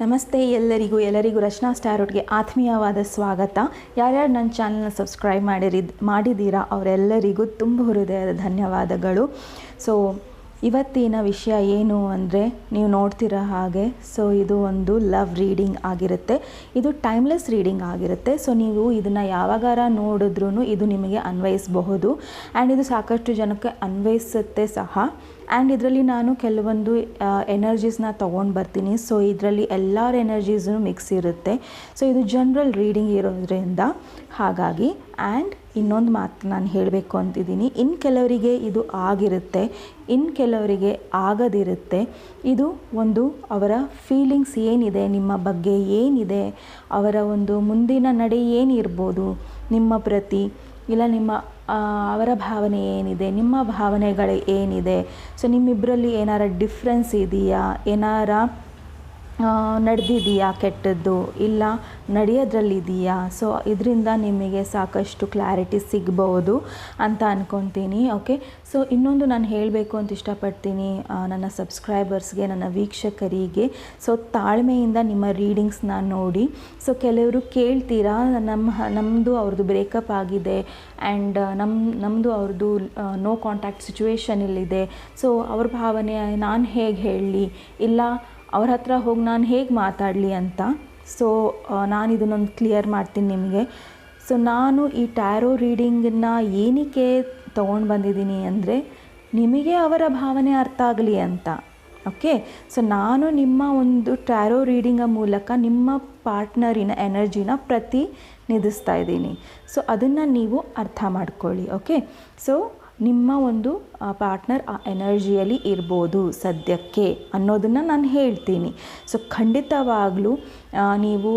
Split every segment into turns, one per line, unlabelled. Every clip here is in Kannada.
ನಮಸ್ತೆ ಎಲ್ಲರಿಗೂ ರಚನಾ ಸ್ಟಾರೋಟ್ಗೆ ಆತ್ಮೀಯವಾದ ಸ್ವಾಗತ. ಯಾರ್ಯಾರು ನನ್ನ ಚಾನಲ್ನ ಸಬ್ಸ್ಕ್ರೈಬ್ ಮಾಡಿದ್ದೀರಾ ಅವರೆಲ್ಲರಿಗೂ ತುಂಬ ಹೃದಯದ ಧನ್ಯವಾದಗಳು. ಸೊ ಇವತ್ತಿನ ವಿಷಯ ಏನು ಅಂದರೆ ನೀವು ನೋಡ್ತಿರೋ ಹಾಗೆ ಇದು ಒಂದು ಲವ್ ರೀಡಿಂಗ್ ಆಗಿರುತ್ತೆ. ಇದು ಟೈಮ್ಲೆಸ್ ರೀಡಿಂಗ್ ಆಗಿರುತ್ತೆ. ಸೊ ನೀವು ಇದನ್ನು ಯಾವಾಗಾರ ನೋಡಿದ್ರೂ ಇದು ನಿಮಗೆ ಅನ್ವಯಿಸಬಹುದು ಆ್ಯಂಡ್ ಇದು ಸಾಕಷ್ಟು ಜನಕ್ಕೆ ಅನ್ವಯಿಸುತ್ತೆ ಸಹ. ಆ್ಯಂಡ್ ಇದರಲ್ಲಿ ನಾನು ಕೆಲವೊಂದು ಎನರ್ಜೀಸ್ನ ತೊಗೊಂಡು ಬರ್ತೀನಿ. ಸೊ ಇದರಲ್ಲಿ ಎಲ್ಲರ ಎನರ್ಜೀಸೂ ಮಿಕ್ಸ್ ಇರುತ್ತೆ. ಸೊ ಇದು ಜನರಲ್ ರೀಡಿಂಗ್ ಇರೋದ್ರಿಂದ ಹಾಗಾಗಿ. ಆ್ಯಂಡ್ ಇನ್ನೊಂದು ಮಾತು ನಾನು ಹೇಳಬೇಕು ಅಂತಿದ್ದೀನಿ, ಇನ್ನು ಕೆಲವರಿಗೆ ಇದು ಆಗಿರುತ್ತೆ, ಇನ್ನು ಕೆಲವರಿಗೆ ಆಗದಿರುತ್ತೆ. ಇದು ಒಂದು ಅವರ ಫೀಲಿಂಗ್ಸ್ ಏನಿದೆ, ನಿಮ್ಮ ಬಗ್ಗೆ ಏನಿದೆ, ಅವರ ಒಂದು ಮುಂದಿನ ನಡೆ ಏನಿರ್ಬೋದು ನಿಮ್ಮ ಪ್ರತಿ, ಇಲ್ಲ ಅವರ ಭಾವನೆ ಏನಿದೆ, ನಿಮ್ಮ ಭಾವನೆಗಳು ಏನಿದೆ. ಸೊ ನಿಮ್ಮಿಬ್ಬರಲ್ಲಿ ಏನಾರ ಡಿಫ್ರೆನ್ಸ್ ಇದೆಯಾ, ಏನಾರ ನಡೆದಿದೆಯಾ ಕೆಟ್ಟದ್ದು, ಇಲ್ಲ ನಡೆಯೋದ್ರಲ್ಲಿದೆಯಾ. ಸೊ ಇದರಿಂದ ನಿಮಗೆ ಸಾಕಷ್ಟು ಕ್ಲಾರಿಟಿ ಸಿಗ್ಬೋದು ಅಂತ ಅಂದ್ಕೊತೀನಿ. ಓಕೆ, ಸೊ ಇನ್ನೊಂದು ನಾನು ಹೇಳಬೇಕು ಅಂತ ಇಷ್ಟಪಡ್ತೀನಿ ನನ್ನ ಸಬ್ಸ್ಕ್ರೈಬರ್ಸ್ಗೆ, ನನ್ನ ವೀಕ್ಷಕರಿಗೆ. ಸೊ ತಾಳ್ಮೆಯಿಂದ ನಿಮ್ಮ ರೀಡಿಂಗ್ಸ್ನ ನೋಡಿ. ಸೊ ಕೆಲವರು ಕೇಳ್ತೀರಾ, ನಮ್ಮದು ಅವ್ರದ್ದು ಬ್ರೇಕಪ್ ಆಗಿದೆ ಆ್ಯಂಡ್ ನಮ್ಮದು ಅವ್ರದ್ದು ನೋ ಕಾಂಟ್ಯಾಕ್ಟ್ ಸಿಚುವೇಶನಲ್ಲಿದೆ. ಸೊ ಅವ್ರ ಭಾವನೆ ನಾನು ಹೇಗೆ ಹೇಳಲಿ, ಇಲ್ಲ ಅವ್ರ ಹತ್ರ ಹೋಗಿ ನಾನು ಹೇಗೆ ಮಾತಾಡಲಿ ಅಂತ. ಸೊ ನಾನು ಇದನ್ನೊಂದು ಕ್ಲಿಯರ್ ಮಾಡ್ತೀನಿ ನಿಮಗೆ. ಸೊ ನಾನು ಈ ಟ್ಯಾರೋ ರೀಡಿಂಗನ್ನು ಏನಕ್ಕೆ ತೊಗೊಂಡು ಬಂದಿದ್ದೀನಿ ಅಂದರೆ ನಿಮಗೆ ಅವರ ಭಾವನೆ ಅರ್ಥ ಆಗಲಿ ಅಂತ. ಓಕೆ, ಸೊ ನಾನು ನಿಮ್ಮ ಒಂದು ಟ್ಯಾರೋ ರೀಡಿಂಗ ಮೂಲಕ ನಿಮ್ಮ ಪಾರ್ಟ್ನರಿನ ಎನರ್ಜಿನ ಪ್ರತಿನಿಧಿಸ್ತಾ ಇದ್ದೀನಿ. ಸೊ ಅದನ್ನು ನೀವು ಅರ್ಥ ಮಾಡ್ಕೊಳ್ಳಿ. ಓಕೆ, ಸೊ ನಿಮ್ಮ ಒಂದು ಪಾರ್ಟ್ನರ್ ಆ ಎನರ್ಜಿಯಲ್ಲಿ ಇರ್ಬೋದು ಸದ್ಯಕ್ಕೆ ಅನ್ನೋದನ್ನು ನಾನು ಹೇಳ್ತೀನಿ. ಸೊ ಖಂಡಿತವಾಗಲೂ ನೀವು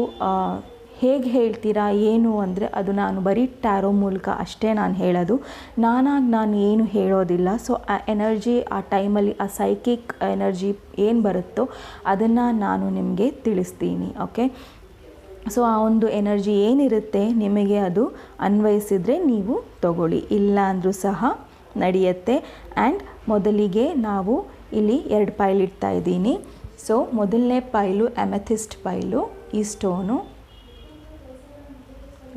ಹೇಗೆ ಹೇಳ್ತೀರಾ ಏನು ಅಂದರೆ ಅದು ನಾನು ಬರೀ ಟ್ಯಾರೋ ಮೂಲಕ ಅಷ್ಟೇ ನಾನು ಹೇಳೋದು, ನಾನು ಏನು ಹೇಳೋದಿಲ್ಲ. ಸೊ ಆ ಎನರ್ಜಿ ಆ ಟೈಮಲ್ಲಿ ಆ ಸೈಕಿಕ್ ಎನರ್ಜಿ ಏನು ಬರುತ್ತೋ ಅದನ್ನು ನಾನು ನಿಮಗೆ ತಿಳಿಸ್ತೀನಿ. ಓಕೆ, ಸೊ ಆ ಒಂದು ಎನರ್ಜಿ ಏನಿರುತ್ತೆ ನಿಮಗೆ ಅದು ಅನ್ವಯಿಸಿದರೆ ನೀವು ತಗೊಳ್ಳಿ, ಇಲ್ಲ ಅಂದರೂ ಸಹ ನಡೆಯುತ್ತೆ. ಆ್ಯಂಡ್ ಮೊದಲಿಗೆ ನಾವು ಇಲ್ಲಿ 2 ಪೈಲ್ ಇಡ್ತಾ ಇದ್ದೀನಿ. ಸೊ ಮೊದಲನೇ ಪೈಲು ಅಮೆಥಿಸ್ಟ್ ಪೈಲು, ಈ ಸ್ಟೋನು.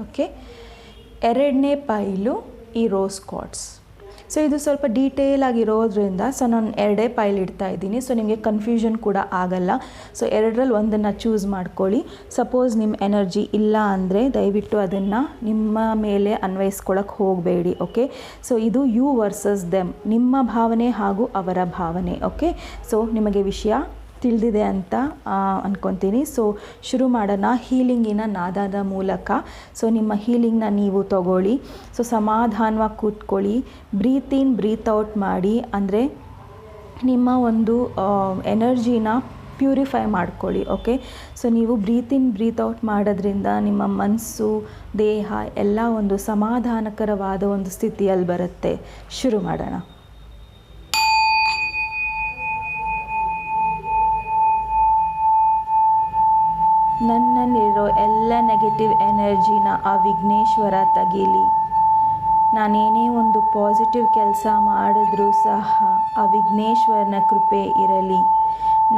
ಓಕೆ, ಎರಡನೇ ಪೈಲು ಈ ರೋಸ್ ಕ್ವಾರ್ಟ್ಸ್. ಸೊ ಇದು ಸ್ವಲ್ಪ ಡೀಟೇಲ್ ಆಗಿರೋದ್ರಿಂದ ಸೊ ನಾನು 2 ಪೈಲ್ ಇಡ್ತಾ ಇದ್ದೀನಿ. ಸೊ ನಿಮಗೆ ಕನ್ಫ್ಯೂಷನ್ ಕೂಡ ಆಗಲ್ಲ. ಸೊ 2ರಲ್ಲಿ ಒಂದನ್ನು ಚೂಸ್ ಮಾಡ್ಕೊಳ್ಳಿ. ಸಪೋಸ್ ನಿಮ್ಮ ಎನರ್ಜಿ ಇಲ್ಲ ಅಂದರೆ ದಯವಿಟ್ಟು ಅದನ್ನು ನಿಮ್ಮ ಮೇಲೆ ಅನ್ವಯಿಸ್ಕೊಳ್ಳೋಕ್ಕೆ ಹೋಗಬೇಡಿ. ಓಕೆ, ಸೊ ಇದು ಯು ವರ್ಸಸ್ ದೆಮ್, ನಿಮ್ಮ ಭಾವನೆ ಹಾಗೂ ಅವರ ಭಾವನೆ. ಓಕೆ, ಸೊ ನಿಮಗೆ ವಿಷಯ ತಿಳಿದಿದೆ ಅಂತ ಅಂದ್ಕೊತೀನಿ. ಸೊ ಶುರು ಮಾಡೋಣ ಹೀಲಿಂಗಿನ ನಾದದ ಮೂಲಕ. ಸೊ ನಿಮ್ಮ ಹೀಲಿಂಗ್ನ ನೀವು ತಗೊಳ್ಳಿ. ಸೊ ಸಮಾಧಾನವಾಗಿ ಕೂತ್ಕೊಳ್ಳಿ, ಬ್ರೀತ್ ಇನ್ ಬ್ರೀತ್ ಔಟ್ ಮಾಡಿ. ಅಂದರೆ ನಿಮ್ಮ ಒಂದು ಎನರ್ಜಿನ ಪ್ಯೂರಿಫೈ ಮಾಡ್ಕೊಳ್ಳಿ. ಓಕೆ, ಸೊ ನೀವು ಬ್ರೀತ್ ಇನ್ ಬ್ರೀತ್ ಔಟ್ ಮಾಡೋದ್ರಿಂದ ನಿಮ್ಮ ಮನಸ್ಸು ದೇಹ ಎಲ್ಲ ಒಂದು ಸಮಾಧಾನಕರವಾದ ಒಂದು ಸ್ಥಿತಿಯಲ್ಲಿ ಬರುತ್ತೆ. ಶುರು ಮಾಡೋಣ. ನನ್ನಲ್ಲಿರೋ ಎಲ್ಲ ನೆಗೆಟಿವ್ ಎನರ್ಜಿನ ಆ ವಿಘ್ನೇಶ್ವರ ತೆಗೀಲಿ. ನಾನೇನೇ ಒಂದು ಪಾಸಿಟಿವ್ ಕೆಲಸ ಮಾಡಿದ್ರೂ ಸಹ ಆ ವಿಘ್ನೇಶ್ವರನ ಕೃಪೆ ಇರಲಿ.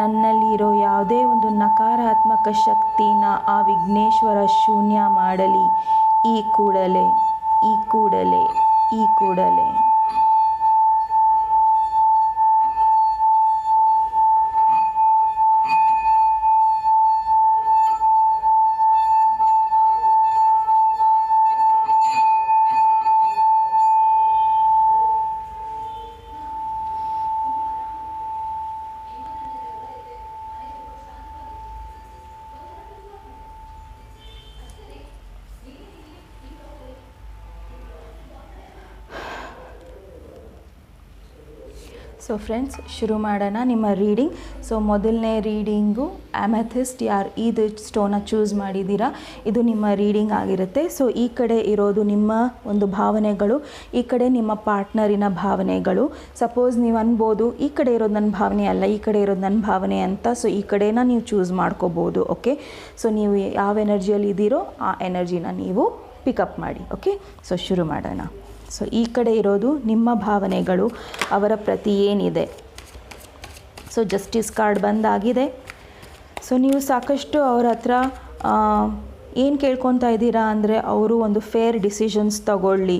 ನನ್ನಲ್ಲಿರೋ ಯಾವುದೇ ಒಂದು ನಕಾರಾತ್ಮಕ ಶಕ್ತಿನ ಆ ವಿಘ್ನೇಶ್ವರ ಶೂನ್ಯ ಮಾಡಲಿ. ಈ ಕೂಡಲೇ ಈ ಕೂಡಲೇ ಈ ಕೂಡಲೇ. ಸೊ ಫ್ರೆಂಡ್ಸ್, ಶುರು ಮಾಡೋಣ ನಿಮ್ಮ ರೀಡಿಂಗ್. ಸೊ ಮೊದಲನೇ ರೀಡಿಂಗು ಅಮೆಥಿಸ್ಟ್. ಯಾರು ಇದು ಸ್ಟೋನ ಚೂಸ್ ಮಾಡಿದ್ದೀರಾ ಇದು ನಿಮ್ಮ ರೀಡಿಂಗ್ ಆಗಿರುತ್ತೆ. ಸೊ ಈ ಕಡೆ ಇರೋದು ನಿಮ್ಮ ಒಂದು ಭಾವನೆಗಳು, ಈ ಕಡೆ ನಿಮ್ಮ ಪಾರ್ಟ್ನರಿನ ಭಾವನೆಗಳು. ಸಪೋಸ್ ನೀವು ಅನ್ಬೋದು ಈ ಕಡೆ ಇರೋದು ನನ್ನ ಭಾವನೆ ಅಲ್ಲ, ಈ ಕಡೆ ಇರೋದು ನನ್ನ ಭಾವನೆ ಅಂತ. ಸೊ ಈ ಕಡೆನ ನೀವು ಚೂಸ್ ಮಾಡ್ಕೋಬೋದು. ಓಕೆ, ಸೊ ನೀವು ಯಾವ ಎನರ್ಜಿಯಲ್ಲಿ ಇದ್ದೀರೋ ಆ ಎನರ್ಜಿನ ನೀವು ಪಿಕಪ್ ಮಾಡಿ. ಓಕೆ, ಸೊ ಶುರು ಮಾಡೋಣ. ಸೊ ಈ ಕಡೆ ಇರೋದು ನಿಮ್ಮ ಭಾವನೆಗಳು, ಅವರ ಪ್ರತಿ ಏನಿದೆ. ಸೊ ಜಸ್ಟಿಸ್ ಕಾರ್ಡ್ ಬಂದಾಗಿದೆ. ಸೊ ನೀವು ಸಾಕಷ್ಟು ಅವ್ರ ಹತ್ರ ಏನು ಕೇಳ್ಕೊತಾ ಇದ್ದೀರಾ ಅಂದರೆ ಅವರು ಒಂದು ಫೇರ್ ಡಿಸಿಷನ್ಸ್ ತಗೊಳ್ಳಿ.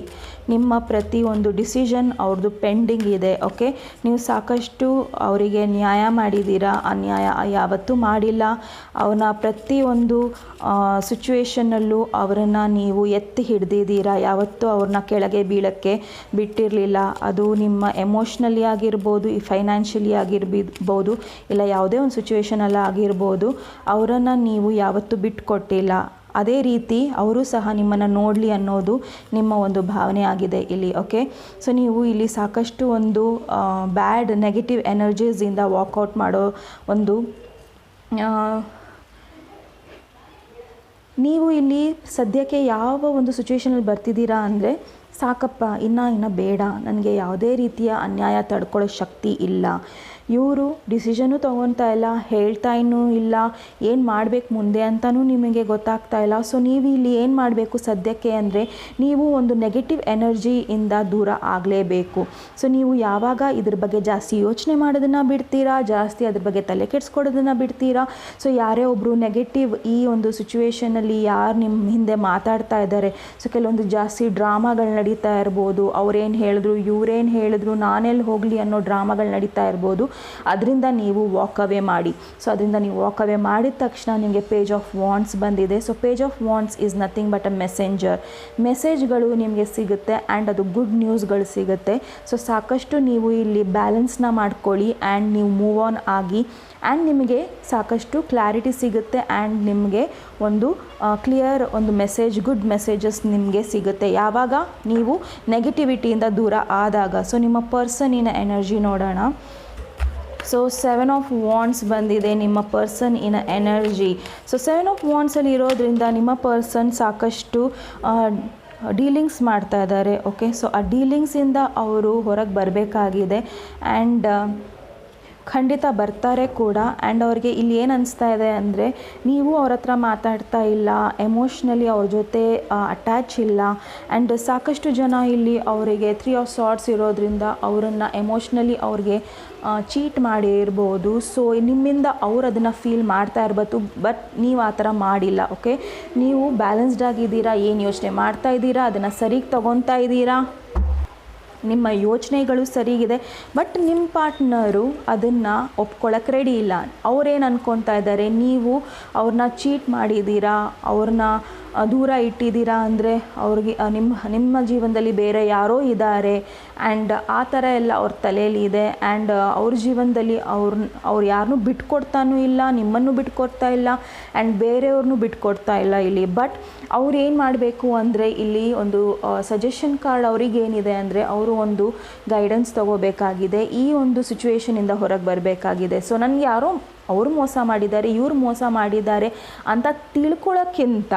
ನಿಮ್ಮ ಪ್ರತಿಯೊಂದು ಡಿಸಿಷನ್ ಅವ್ರದ್ದು ಪೆಂಡಿಂಗ್ ಇದೆ. ಓಕೆ, ನೀವು ಸಾಕಷ್ಟು ಅವರಿಗೆ ನ್ಯಾಯ ಮಾಡಿದ್ದೀರಾ, ಅನ್ಯಾಯ ಯಾವತ್ತೂ ಮಾಡಿಲ್ಲ. ಅವನ ಪ್ರತಿಯೊಂದು ಸಿಚುವೇಷನ್ನಲ್ಲೂ ಅವರನ್ನು ನೀವು ಎತ್ತಿ ಹಿಡ್ದಿದ್ದೀರಾ, ಯಾವತ್ತೂ ಅವ್ರನ್ನ ಕೆಳಗೆ ಬೀಳಕ್ಕೆ ಬಿಟ್ಟಿರಲಿಲ್ಲ. ಅದು ನಿಮ್ಮ ಎಮೋಷ್ನಲಿ ಆಗಿರ್ಬೋದು, ಫೈನಾನ್ಷಿಯಲಿ ಆಗಿರ್ಬೋದು, ಇಲ್ಲ ಯಾವುದೇ ಒಂದು ಸಿಚುವೇಷನಲ್ಲಿ ಆಗಿರ್ಬೋದು, ಅವರನ್ನು ನೀವು ಯಾವತ್ತೂ ಬಿಟ್ಟುಕೊಟ್ಟಿಲ್ಲ. ಅದೇ ರೀತಿ ಅವರು ಸಹ ನಿಮ್ಮನ್ನು ನೋಡಲಿ ಅನ್ನೋದು ನಿಮ್ಮ ಒಂದು ಭಾವನೆ ಆಗಿದೆ ಇಲ್ಲಿ. ಓಕೆ, ಸೊ ನೀವು ಇಲ್ಲಿ ಸಾಕಷ್ಟು ಒಂದು ಬ್ಯಾಡ್ ನೆಗೆಟಿವ್ ಎನರ್ಜೀಸಿಂದ ವಾಕೌಟ್ ಮಾಡೋ ಒಂದು ನೀವು ಇಲ್ಲಿ ಸದ್ಯಕ್ಕೆ ಯಾವ ಒಂದು ಸಿಚುವೇಷನಲ್ಲಿ ಬರ್ತಿದ್ದೀರಾ ಅಂದರೆ, ಸಾಕಪ್ಪ ಇನ್ನು ಬೇಡ, ನನಗೆ ಯಾವುದೇ ರೀತಿಯ ಅನ್ಯಾಯ ತಡ್ಕೊಳ್ಳೋ ಶಕ್ತಿ ಇಲ್ಲ. ಇವರು ಡಿಸಿಷನು ತೊಗೊತಾ ಇಲ್ಲ, ಹೇಳ್ತಾ ಇನ್ನೂ ಇಲ್ಲ, ಏನು ಮಾಡಬೇಕು ಮುಂದೆ ಅಂತಲೂ ನಿಮಗೆ ಗೊತ್ತಾಗ್ತಾ ಇಲ್ಲ. ಸೊ ನೀವು ಇಲ್ಲಿ ಏನು ಮಾಡಬೇಕು ಸದ್ಯಕ್ಕೆ ಅಂದರೆ, ನೀವು ಒಂದು ನೆಗೆಟಿವ್ ಎನರ್ಜಿಯಿಂದ ದೂರ ಆಗಲೇಬೇಕು. ಸೊ ನೀವು ಯಾವಾಗ ಇದ್ರ ಬಗ್ಗೆ ಜಾಸ್ತಿ ಯೋಚನೆ ಮಾಡೋದನ್ನು ಬಿಡ್ತೀರಾ, ಜಾಸ್ತಿ ಅದ್ರ ಬಗ್ಗೆ ತಲೆ ಕೆಡಿಸ್ಕೊಡೋದನ್ನು ಬಿಡ್ತೀರಾ, ಸೊ ಯಾರೇ ಒಬ್ಬರು ನೆಗೆಟಿವ್ ಈ ಒಂದು ಸಿಚುವೇಷನಲ್ಲಿ ಯಾರು ನಿಮ್ಮ ಹಿಂದೆ ಮಾತಾಡ್ತಾ ಇದ್ದಾರೆ, ಸೊ ಕೆಲವೊಂದು ಜಾಸ್ತಿ ಡ್ರಾಮಾಗಳು ನಡೀತಾ ಇರ್ಬೋದು, ಅವ್ರೇನು ಹೇಳಿದ್ರು ಇವ್ರೇನು ಹೇಳಿದ್ರು ನಾನೆಲ್ಲಿ ಹೋಗಲಿ ಅನ್ನೋ ಡ್ರಾಮಾಗಳು ನಡೀತಾ ಇರ್ಬೋದು. ಅದರಿಂದ ನೀವು ವಾಕ್ ಅವೇ ಮಾಡಿ. ಸೊ ಅದರಿಂದ ನೀವು ವಾಕ್ ಅವೇ ಮಾಡಿದ ತಕ್ಷಣ ನಿಮಗೆ ಪೇಜ್ ಆಫ್ ವಾಂಡ್ಸ್ ಬಂದಿದೆ. So page of wands is nothing but a messenger. ಮೆಸೇಜ್ಗಳು ನಿಮಗೆ ಸಿಗುತ್ತೆ ಆ್ಯಂಡ್ ಅದು ಗುಡ್ ನ್ಯೂಸ್ಗಳು ಸಿಗುತ್ತೆ. ಸೊ ಸಾಕಷ್ಟು ನೀವು ಇಲ್ಲಿ ಬ್ಯಾಲೆನ್ಸ್ನ ಮಾಡ್ಕೊಳ್ಳಿ ಆ್ಯಂಡ್ ನೀವು ಮೂವ್ ಆನ್ ಆಗಿ ಆ್ಯಂಡ್ ನಿಮಗೆ ಸಾಕಷ್ಟು ಕ್ಲಾರಿಟಿ ಸಿಗುತ್ತೆ ಆ್ಯಂಡ್ ನಿಮಗೆ ಒಂದು ಕ್ಲಿಯರ್ ಒಂದು ಮೆಸೇಜ್, ಗುಡ್ ಮೆಸೇಜಸ್ ನಿಮಗೆ ಸಿಗುತ್ತೆ ಯಾವಾಗ ನೀವು ನೆಗೆಟಿವಿಟಿಯಿಂದ ದೂರ ಆದಾಗ. ಸೊ ನಿಮ್ಮ ಪರ್ಸನಿನ ಎನರ್ಜಿ ನೋಡೋಣ. ಸೊ 7 ಆಫ್ ವಾಂಡ್ಸ್ ಬಂದಿದೆ, ನಿಮ್ಮ person in energy. So 7 of ವಾಂಡ್ಸಲ್ಲಿ ಇರೋದ್ರಿಂದ ನಿಮ್ಮ ಪರ್ಸನ್ ಸಾಕಷ್ಟು ಡೀಲಿಂಗ್ಸ್ ಮಾಡ್ತಾ ಇದ್ದಾರೆ. ಓಕೆ, ಸೊ ಆ ಡೀಲಿಂಗ್ಸಿಂದ ಅವರು ಹೊರಗೆ ಬರಬೇಕಾಗಿದೆ ಆ್ಯಂಡ್ ಖಂಡಿತ ಬರ್ತಾರೆ ಕೂಡ. ಆ್ಯಂಡ್ ಅವ್ರಿಗೆ ಇಲ್ಲಿ ಏನು ಅನಿಸ್ತಾ ಇದೆ ಅಂದರೆ, ನೀವು ಅವ್ರ ಹತ್ರ ಮಾತಾಡ್ತಾ ಇಲ್ಲ, ಎಮೋಷ್ನಲಿ ಅವ್ರ ಜೊತೆ ಅಟ್ಯಾಚ್ ಇಲ್ಲ. ಆ್ಯಂಡ್ ಸಾಕಷ್ಟು ಜನ ಇಲ್ಲಿ ಅವರಿಗೆ 3 ಆಫ್ ಸಾರ್ಟ್ಸ್ ಇರೋದ್ರಿಂದ ಅವರನ್ನು ಎಮೋಷ್ನಲಿ ಅವ್ರಿಗೆ ಚೀಟ್ ಮಾಡಿ ಇರ್ಬೋದು. ಸೊ ನಿಮ್ಮಿಂದ ಅವ್ರು ಅದನ್ನು ಫೀಲ್ ಮಾಡ್ತಾ ಇರ್ಬೋದು, ಬಟ್ ನೀವು ಆ ಥರ ಮಾಡಿಲ್ಲ. ಓಕೆ, ನೀವು ಬ್ಯಾಲೆನ್ಸ್ಡ್ ಆಗಿದ್ದೀರಾ, ಏನು ಯೋಚನೆ ಮಾಡ್ತಾ ಇದ್ದೀರಾ ಅದನ್ನು ಸರಿಗೆ ತಗೊತಾ ಇದ್ದೀರಾ, ನಿಮ್ಮ ಯೋಚನೆಗಳು ಸರಿಗಿದೆ. ಬಟ್ ನಿಮ್ಮ ಪಾರ್ಟ್ನರು ಅದನ್ನು ಒಪ್ಕೊಳ್ಳೋಕೆ ರೆಡಿ ಇಲ್ಲ. ಅವರೇನು ಅಂದ್ಕೊತಾ ಇದ್ದಾರೆ, ನೀವು ಅವ್ರನ್ನ ಚೀಟ್ ಮಾಡಿದ್ದೀರಾ, ಅವ್ರನ್ನ ದೂರ ಇಟ್ಟಿದ್ದೀರಾ ಅಂದರೆ ಅವ್ರಿಗೆ ನಿಮ್ಮ ಜೀವನದಲ್ಲಿ ಬೇರೆ ಯಾರೋ ಇದ್ದಾರೆ ಆ್ಯಂಡ್ ಆ ಥರ ಎಲ್ಲ ಅವ್ರ ತಲೆಯಲ್ಲಿ ಇದೆ. ಆ್ಯಂಡ್ ಅವ್ರ ಜೀವನದಲ್ಲಿ ಅವ್ರು ಯಾರನ್ನೂ ಬಿಟ್ಕೊಡ್ತಾನೂ ಇಲ್ಲ, ನಿಮ್ಮನ್ನು ಬಿಟ್ಕೊಡ್ತಾ ಇಲ್ಲ ಆ್ಯಂಡ್ ಬೇರೆಯವ್ರನ್ನೂ ಬಿಟ್ಕೊಡ್ತಾ ಇಲ್ಲ ಇಲ್ಲಿ. ಬಟ್ ಅವ್ರು ಏನು ಮಾಡಬೇಕು ಅಂದರೆ, ಇಲ್ಲಿ ಒಂದು ಸಜೆಷನ್ ಕಾರ್ಡ್ ಅವ್ರಿಗೇನಿದೆ ಅಂದರೆ, ಅವರು ಒಂದು ಗೈಡೆನ್ಸ್ ತೊಗೋಬೇಕಾಗಿದೆ, ಈ ಒಂದು ಸಿಚುವೇಷನಿಂದ ಹೊರಗೆ ಬರಬೇಕಾಗಿದೆ. ಸೊ ನನಗೆ ಯಾರೋ ಅವರು ಮೋಸ ಮಾಡಿದ್ದಾರೆ, ಇವ್ರು ಮೋಸ ಮಾಡಿದ್ದಾರೆ ಅಂತ ತಿಳ್ಕೊಳ್ಳೋಕ್ಕಿಂತ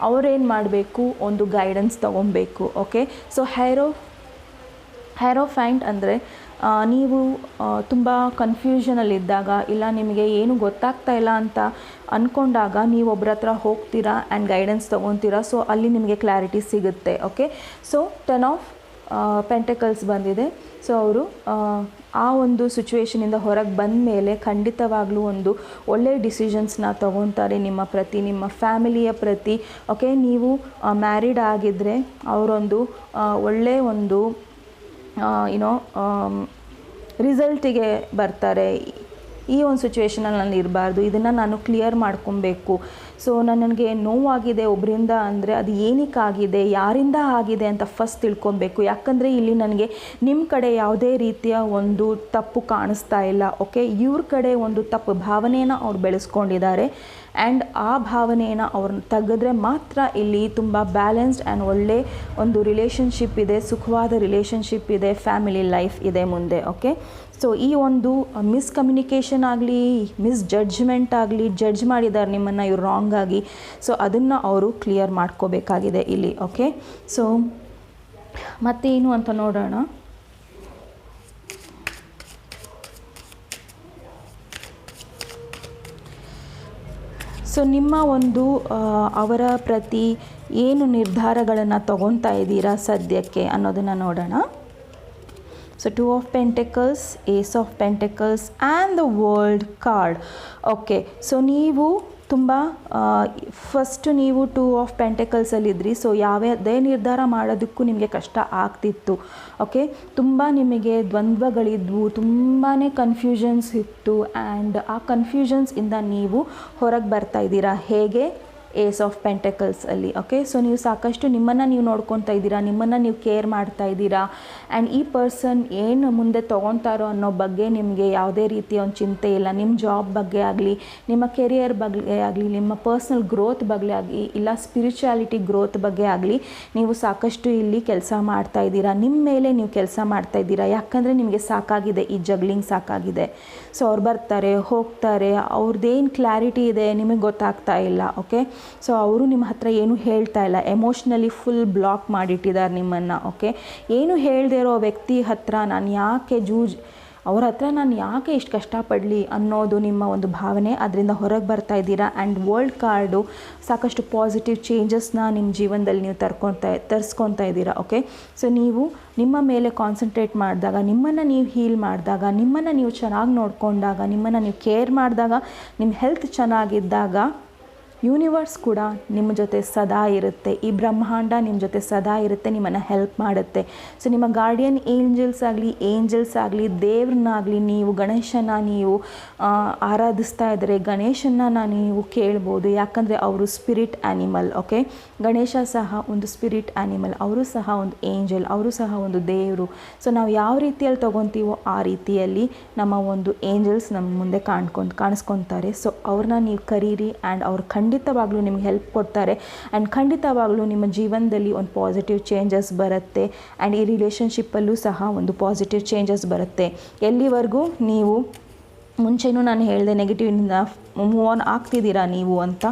ಅವರೇನು ಮಾಡಬೇಕು, ಒಂದು ಗೈಡೆನ್ಸ್ ತೊಗೊಬೇಕು. ಓಕೆ, ಸೊ ಹೈರೋಫ್ಯಾಂಟ್ ಅಂದರೆ ನೀವು ತುಂಬ ಕನ್ಫ್ಯೂಷನಲ್ಲಿದ್ದಾಗ, ಇಲ್ಲ ನಿಮಗೆ ಏನು ಗೊತ್ತಾಗ್ತಾ ಇಲ್ಲ ಅಂತ ಅಂದ್ಕೊಂಡಾಗ ನೀವು ಒಬ್ಬರ ಹತ್ರ ಹೋಗ್ತೀರಾ ಆ್ಯಂಡ್ ಗೈಡೆನ್ಸ್ ತೊಗೊತೀರಾ. ಸೊ ಅಲ್ಲಿ ನಿಮಗೆ ಕ್ಲಾರಿಟಿ ಸಿಗುತ್ತೆ. ಓಕೆ, ಸೊ 10 ಆಫ್ ಪೆಂಟಕಲ್ಸ್ ಬಂದಿದೆ. ಸೊ ಅವರು ಆ ಒಂದು ಸಿಚುವೇಷನಿಂದ ಹೊರಗೆ ಬಂದ ಮೇಲೆ ಖಂಡಿತವಾಗ್ಲೂ ಒಂದು ಒಳ್ಳೆಯ ಡಿಸಿಷನ್ಸ್ನ ತೊಗೊತಾರೆ ನಿಮ್ಮ ಫ್ಯಾಮಿಲಿಯ ಪ್ರತಿ. ಓಕೆ, ನೀವು ಮ್ಯಾರಿಡ್ ಆಗಿದ್ದರೆ ಅವರೊಂದು ಒಳ್ಳೆಯ ಒಂದು ರಿಸಲ್ಟಿಗೆ ಬರ್ತಾರೆ. ಈ ಒಂದು ಸಿಚುವೇಷನಲ್ಲಿ ನಾನು ಇರಬಾರ್ದು, ಇದನ್ನು ನಾನು ಕ್ಲಿಯರ್ ಮಾಡ್ಕೊಬೇಕು. ಸೊ ನನಗೆ ನೋವಾಗಿದೆ ಒಬ್ಬರಿಂದ ಅಂದರೆ ಅದು ಏನಕ್ಕಾಗಿದೆ, ಯಾರಿಂದ ಆಗಿದೆ ಅಂತ ಫಸ್ಟ್ ತಿಳ್ಕೊಬೇಕು. ಯಾಕಂದರೆ ಇಲ್ಲಿ ನನಗೆ ನಿಮ್ಮ ಕಡೆ ಯಾವುದೇ ರೀತಿಯ ಒಂದು ತಪ್ಪು ಕಾಣಿಸ್ತಾ ಇಲ್ಲ. ಓಕೆ, ಇವ್ರ ಕಡೆ ಒಂದು ತಪ್ಪು ಭಾವನೆಯನ್ನು ಅವ್ರು ಬೆಳೆಸ್ಕೊಂಡಿದ್ದಾರೆ ಆ್ಯಂಡ್ ಆ ಭಾವನೆಯನ್ನು ಅವ್ರನ್ನ ತೆಗೆದ್ರೆ ಮಾತ್ರ ಇಲ್ಲಿ ತುಂಬ ಬ್ಯಾಲೆನ್ಸ್ಡ್ ಆ್ಯಂಡ್ ಒಳ್ಳೆ ಒಂದು ರಿಲೇಷನ್ಶಿಪ್ ಇದೆ, ಸುಖವಾದ ರಿಲೇಷನ್ಶಿಪ್ ಇದೆ, ಫ್ಯಾಮಿಲಿ ಲೈಫ್ ಇದೆ ಮುಂದೆ. ಓಕೆ, ಸೊ ಈ ಒಂದು ಮಿಸ್ಕಮ್ಯುನಿಕೇಷನ್ ಆಗಲಿ, ಜಡ್ಜ್ಮೆಂಟ್ ಆಗಲಿ, ಜಡ್ಜ್ ಮಾಡಿದ್ದಾರೆ ನಿಮ್ಮನ್ನು ಇವ್ರು ರಾಂಗ್ ಆಗಿ, ಸೊ ಅದನ್ನು ಅವರು ಕ್ಲಿಯರ್ ಮಾಡ್ಕೋಬೇಕಾಗಿದೆ ಇಲ್ಲಿ. ಓಕೆ, ಸೊ ಮತ್ತೇನು ಅಂತ ನೋಡೋಣ. ಸೊ ನಿಮ್ಮ ಒಂದು ಅವರ ಪ್ರತಿ ಏನು ನಿರ್ಧಾರಗಳನ್ನು ತಗೊತಾ ಇದ್ದೀರಾ ಸದ್ಯಕ್ಕೆ ಅನ್ನೋದನ್ನು ನೋಡೋಣ. So 2 of pentacles, ace of pentacles and the world card. Okay, so ನೀವು ತುಂಬ ಫಸ್ಟ್ ನೀವು 2 ಆಫ್ ಪೆಂಟಕಲ್ಸಲ್ಲಿದ್ದಿರಿ. ಸೊ ಯಾವುದೇ ನಿರ್ಧಾರ ಮಾಡೋದಕ್ಕೂ ನಿಮಗೆ ಕಷ್ಟ ಆಗ್ತಿತ್ತು. ಓಕೆ, ತುಂಬ ನಿಮಗೆ ದ್ವಂದ್ವಗಳಿದ್ವು, ತುಂಬಾ ಕನ್ಫ್ಯೂಷನ್ಸ್ ಇತ್ತು. ಆ್ಯಂಡ್ ಆ ಕನ್ಫ್ಯೂಷನ್ಸಿಂದ ನೀವು ಹೊರಗೆ ಬರ್ತಾ ಇದ್ದೀರಾ. ಹೇಗೆ? ಏಸ್ ಆಫ್ ಪೆಂಟಕಲ್ಸಲ್ಲಿ. ಓಕೆ, ಸೊ ನೀವು ಸಾಕಷ್ಟು ನಿಮ್ಮನ್ನು ನೀವು ನೋಡ್ಕೊತಾ ಇದ್ದೀರಾ, ನಿಮ್ಮನ್ನು ನೀವು ಕೇರ್ ಮಾಡ್ತಾ ಇದ್ದೀರಾ. ಆ್ಯಂಡ್ ಈ ಪರ್ಸನ್ ಏನು ಮುಂದೆ ತೊಗೊತಾರೋ ಅನ್ನೋ ಬಗ್ಗೆ ನಿಮಗೆ ಯಾವುದೇ ರೀತಿಯ ಒಂದು ಚಿಂತೆ ಇಲ್ಲ. ನಿಮ್ಮ ಜಾಬ್ ಬಗ್ಗೆ ಆಗಲಿ, ನಿಮ್ಮ ಕೆರಿಯರ್ ಬಗ್ಗೆ ಆಗಲಿ, ನಿಮ್ಮ ಪರ್ಸ್ನಲ್ ಗ್ರೋತ್ ಬಗ್ಗೆ ಆಗಲಿ, ಇಲ್ಲ ಸ್ಪಿರಿಚುಯಾಲಿಟಿ ಗ್ರೋತ್ ಬಗ್ಗೆ ಆಗಲಿ, ನೀವು ಸಾಕಷ್ಟು ಇಲ್ಲಿ ಕೆಲಸ ಮಾಡ್ತಾ ಇದ್ದೀರಾ. ನಿಮ್ಮ ಮೇಲೆ ನೀವು ಕೆಲಸ ಮಾಡ್ತಾ ಇದ್ದೀರಾ. ಯಾಕಂದರೆ ನಿಮಗೆ ಸಾಕಾಗಿದೆ, ಈ ಜಗ್ಲಿಂಗ್ ಸಾಕಾಗಿದೆ. ಸೊ ಅವ್ರು ಬರ್ತಾರೆ, ಹೋಗ್ತಾರೆ, ಅವ್ರದ್ದೇನು ಕ್ಲಾರಿಟಿ ಇದೆ ನಿಮಗೆ ಗೊತ್ತಾಗ್ತಾ ಇಲ್ಲ. ಓಕೆ, ಸೊ ಅವರು ನಿಮ್ಮ ಹತ್ರ ಏನು ಹೇಳ್ತಾ ಇಲ್ಲ, ಎಮೋಷ್ನಲಿ ಫುಲ್ ಬ್ಲಾಕ್ ಮಾಡಿಟ್ಟಿದ್ದಾರೆ ನಿಮ್ಮನ್ನು. ಓಕೆ, ಏನು ಹೇಳದೇ ಇರೋ ವ್ಯಕ್ತಿ ಹತ್ರ ನಾನು ಯಾಕೆ ಅವ್ರ ಹತ್ರ ನಾನು ಯಾಕೆ ಇಷ್ಟು ಕಷ್ಟಪಡಲಿ ಅನ್ನೋದು ನಿಮ್ಮ ಒಂದು ಭಾವನೆ. ಅದರಿಂದ ಹೊರಗೆ ಬರ್ತಾ ಇದ್ದೀರಾ. ಆ್ಯಂಡ್ ವರ್ಲ್ಡ್ ಕಾರ್ಡು ಸಾಕಷ್ಟು ಪಾಸಿಟಿವ್ ಚೇಂಜಸ್ನ ನಿಮ್ಮ ಜೀವನದಲ್ಲಿ ನೀವು ತರಿಸ್ಕೊತಾ ಇದ್ದೀರಾ. ಓಕೆ, ಸೊ ನೀವು ನಿಮ್ಮ ಮೇಲೆ ಕಾನ್ಸಂಟ್ರೇಟ್ ಮಾಡಿದಾಗ, ನಿಮ್ಮನ್ನು ನೀವು ಹೀಲ್ ಮಾಡಿದಾಗ, ನಿಮ್ಮನ್ನು ನೀವು ಚೆನ್ನಾಗಿ ನೋಡಿಕೊಂಡಾಗ, ನಿಮ್ಮನ್ನು ನೀವು ಕೇರ್ ಮಾಡಿದಾಗ, ನಿಮ್ಮ ಹೆಲ್ತ್ ಚೆನ್ನಾಗಿದ್ದಾಗ ಯೂನಿವರ್ಸ್ ಕೂಡ ನಿಮ್ಮ ಜೊತೆ ಸದಾ ಇರುತ್ತೆ. ಈ ಬ್ರಹ್ಮಾಂಡ ನಿಮ್ಮ ಜೊತೆ ಸದಾ ಇರುತ್ತೆ, ನಿಮ್ಮನ್ನು ಹೆಲ್ಪ್ ಮಾಡುತ್ತೆ. ಸೊ ನಿಮ್ಮ ಗಾರ್ಡಿಯನ್ ಏಂಜಲ್ಸ್ ಆಗಲಿ ದೇವ್ರನ್ನಾಗಲಿ ನೀವು ಗಣೇಶನ ನೀವು ಆರಾಧಿಸ್ತಾ ಇದ್ದರೆ ಗಣೇಶನ ನೀವು ಕೇಳ್ಬೋದು. ಯಾಕಂದರೆ ಅವರು ಸ್ಪಿರಿಟ್ ಆ್ಯನಿಮಲ್. ಓಕೆ, ಗಣೇಶ ಸಹ ಒಂದು ಸ್ಪಿರಿಟ್ ಆ್ಯನಿಮಲ್, ಅವರು ಸಹ ಒಂದು ಏಂಜಲ್, ಅವರು ಸಹ ಒಂದು ದೇವರು. ಸೊ ನಾವು ಯಾವ ರೀತಿಯಲ್ಲಿ ತೊಗೊತೀವೋ ಆ ರೀತಿಯಲ್ಲಿ ನಮ್ಮ ಒಂದು ಏಂಜಲ್ಸ್ ನಮ್ಮ ಮುಂದೆ ಕಾಣಿಸ್ಕೊತಾರೆ. ಸೊ ಅವ್ರನ್ನ ನೀವು ಕರೀರಿ. ಆ್ಯಂಡ್ ಅವ್ರು ಖಂಡಿತವಾಗ್ಲೂ ನಿಮ್ಗೆ ಹೆಲ್ಪ್ ಕೊಡ್ತಾರೆ. ಆ್ಯಂಡ್ ಖಂಡಿತವಾಗ್ಲೂ ನಿಮ್ಮ ಜೀವನದಲ್ಲಿ ಒಂದು ಪಾಸಿಟಿವ್ ಚೇಂಜಸ್ ಬರುತ್ತೆ. ಆ್ಯಂಡ್ ಈ ರಿಲೇಷನ್ಶಿಪ್ಪಲ್ಲೂ ಸಹ ಒಂದು ಪಾಸಿಟಿವ್ ಚೇಂಜಸ್ ಬರುತ್ತೆ. ಎಲ್ಲಿವರೆಗೂ ನೀವು ಮುಂಚೆನೂ ನಾನು ಹೇಳಿದೆ ನೆಗೆಟಿವಿಂದ ಮೂವ್ ಆನ್ ಆಗ್ತಿದ್ದೀರಾ ನೀವು ಅಂತ.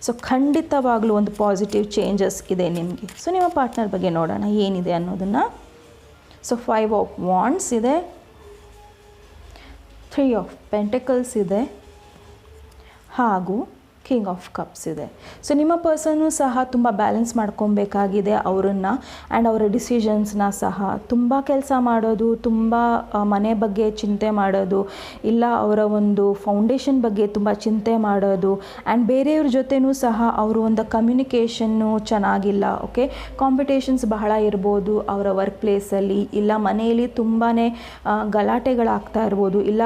ಸೊ ಖಂಡಿತವಾಗ್ಲೂ ಒಂದು ಪಾಸಿಟಿವ್ ಚೇಂಜಸ್ ಇದೆ ನಿಮಗೆ. ಸೊ ನಿಮ್ಮ ಪಾರ್ಟ್ನರ್ ಬಗ್ಗೆ ನೋಡೋಣ ಏನಿದೆ ಅನ್ನೋದನ್ನು. ಸೊ 5 ಆಫ್ ವಾಂಡ್ಸ್ ಇದೆ, 3 ಆಫ್ ಪೆಂಟಕಲ್ಸ್ ಇದೆ, ಹಾಗೂ ಕಿಂಗ್ ಆಫ್ ಕಪ್ಸ್ ಇದೆ. ಸೊ ನಿಮ್ಮ ಪರ್ಸನ್ನು ಸಹ ತುಂಬ ಬ್ಯಾಲೆನ್ಸ್ ಮಾಡ್ಕೊಬೇಕಾಗಿದೆ ಅವರನ್ನು. ಆ್ಯಂಡ್ ಅವರ ಡಿಸಿಷನ್ಸ್ನ ಸಹ ತುಂಬ ಕೆಲಸ ಮಾಡೋದು, ತುಂಬ ಮನೆ ಬಗ್ಗೆ ಚಿಂತೆ ಮಾಡೋದು, ಇಲ್ಲ ಅವರ ಒಂದು ಫೌಂಡೇಶನ್ ಬಗ್ಗೆ ತುಂಬ ಚಿಂತೆ ಮಾಡೋದು. ಆ್ಯಂಡ್ ಬೇರೆಯವ್ರ ಜೊತೆನೂ ಸಹ ಅವರು ಒಂದು ಕಮ್ಯುನಿಕೇಷನ್ನು ಚೆನ್ನಾಗಿಲ್ಲ. ಓಕೆ, ಕಾಂಪಿಟೇಷನ್ಸ್ ಬಹಳ ಇರ್ಬೋದು ಅವರ ವರ್ಕ್ ಪ್ಲೇಸಲ್ಲಿ, ಇಲ್ಲ ಮನೆಯಲ್ಲಿ ತುಂಬಾ ಗಲಾಟೆಗಳಾಗ್ತಾ ಇರ್ಬೋದು, ಇಲ್ಲ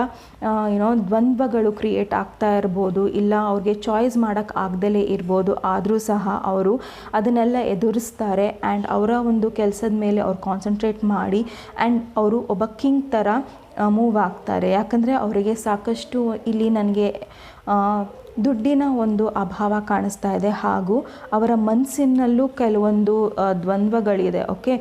ದ್ವಂದ್ವಗಳು ಕ್ರಿಯೇಟ್ ಆಗ್ತಾ ಇರ್ಬೋದು, ಇಲ್ಲ ಅವ್ರಿಗೆ ಚಾಯ್ಸ್ ಮಾಡೋಕ್ಕೆ ಆಗದಲೇ ಇರ್ಬೋದು. ಆದರೂ ಸಹ ಅವರು ಅದನ್ನೆಲ್ಲ ಎದುರಿಸ್ತಾರೆ. ಆ್ಯಂಡ್ ಅವರ ಒಂದು ಕೆಲಸದ ಮೇಲೆ ಅವ್ರು ಕಾನ್ಸಂಟ್ರೇಟ್ ಮಾಡಿ ಆ್ಯಂಡ್ ಅವರು ಒಬ್ಬ ಕಿಂಗ್ ಥರ ಮೂವ್ ಆಗ್ತಾರೆ. ಯಾಕಂದರೆ ಅವರಿಗೆ ಸಾಕಷ್ಟು ಇಲ್ಲಿ ನನಗೆ ದುಡ್ಡಿನ ಒಂದು ಅಭಾವ ಕಾಣಿಸ್ತಾ ಇದೆ, ಹಾಗೂ ಅವರ ಮನಸ್ಸಿನಲ್ಲೂ ಕೆಲವೊಂದು ದ್ವಂದ್ವಗಳಿದೆ. ಓಕೆ,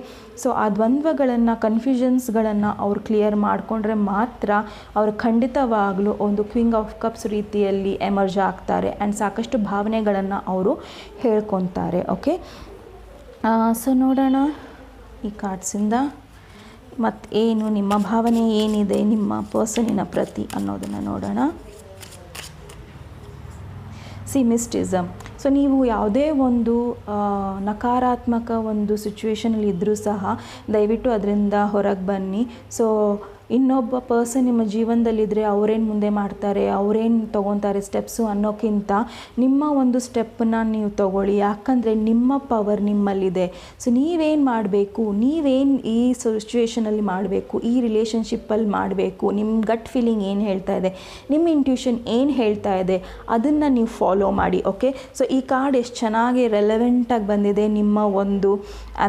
ಸೊ ಆ ದ್ವಂದ್ವಗಳನ್ನು, ಕನ್ಫ್ಯೂಷನ್ಸ್ಗಳನ್ನು ಅವ್ರು ಕ್ಲಿಯರ್ ಮಾಡಿಕೊಂಡ್ರೆ ಮಾತ್ರ ಅವರು ಖಂಡಿತವಾಗಲೂ ಒಂದು ಕ್ವಿಂಗ್ ಆಫ್ ಕಪ್ಸ್ ರೀತಿಯಲ್ಲಿ ಎಮರ್ಜ್ ಆಗ್ತಾರೆ. ಆ್ಯಂಡ್ ಸಾಕಷ್ಟು ಭಾವನೆಗಳನ್ನು ಅವರು ಹೇಳ್ಕೊತಾರೆ. ಓಕೆ, ಸೊ ನೋಡೋಣ ಈ ಕಾರ್ಡ್ಸಿಂದ ಮತ್ತು ಏನು ನಿಮ್ಮ ಭಾವನೆ ಏನಿದೆ ನಿಮ್ಮ ಪರ್ಸನಿನ ಪ್ರತಿ ಅನ್ನೋದನ್ನು ನೋಡೋಣ. ಮಿಸ್ಟಿಸಮ್. ಸೊ ನೀವು ಯಾವುದೇ ಒಂದು ನಕಾರಾತ್ಮಕ ಒಂದು ಸಿಚುವೇಷನಲ್ಲಿ ಇದ್ದರೂ ಸಹ ದಯವಿಟ್ಟು ಅದರಿಂದ ಹೊರಗೆ ಬನ್ನಿ. ಸೊ ಇನ್ನೊಬ್ಬ ಪರ್ಸನ್ ನಿಮ್ಮ ಜೀವನದಲ್ಲಿದ್ದರೆ ಅವರೇನು ಮುಂದೆ ಮಾಡ್ತಾರೆ, ಅವರೇನು ತೊಗೊತಾರೆ ಸ್ಟೆಪ್ಸು ಅನ್ನೋಕ್ಕಿಂತ ನಿಮ್ಮ ಒಂದು ಸ್ಟೆಪ್ಪನ್ನು ನೀವು ತೊಗೊಳ್ಳಿ. ಯಾಕಂದರೆ ನಿಮ್ಮ ಪವರ್ ನಿಮ್ಮಲ್ಲಿದೆ. ಸೊ ನೀವೇನು ಮಾಡಬೇಕು, ನೀವೇನು ಈ ಸಿಚುವೇಷನಲ್ಲಿ ಮಾಡಬೇಕು, ಈ ರಿಲೇಷನ್ಶಿಪ್ಪಲ್ಲಿ ಮಾಡಬೇಕು, ನಿಮ್ಮ ಗಟ್ ಫೀಲಿಂಗ್ ಏನು ಹೇಳ್ತಾ ಇದೆ, ನಿಮ್ಮ ಇಂಟ್ಯೂಷನ್ ಏನು ಹೇಳ್ತಾ ಇದೆ, ಅದನ್ನು ನೀವು ಫಾಲೋ ಮಾಡಿ. ಓಕೆ, ಸೊ ಈ ಕಾರ್ಡ್ ಎಷ್ಟು ಚೆನ್ನಾಗಿ ರೆಲೆವೆಂಟಾಗಿ ಬಂದಿದೆ ನಿಮ್ಮ ಒಂದು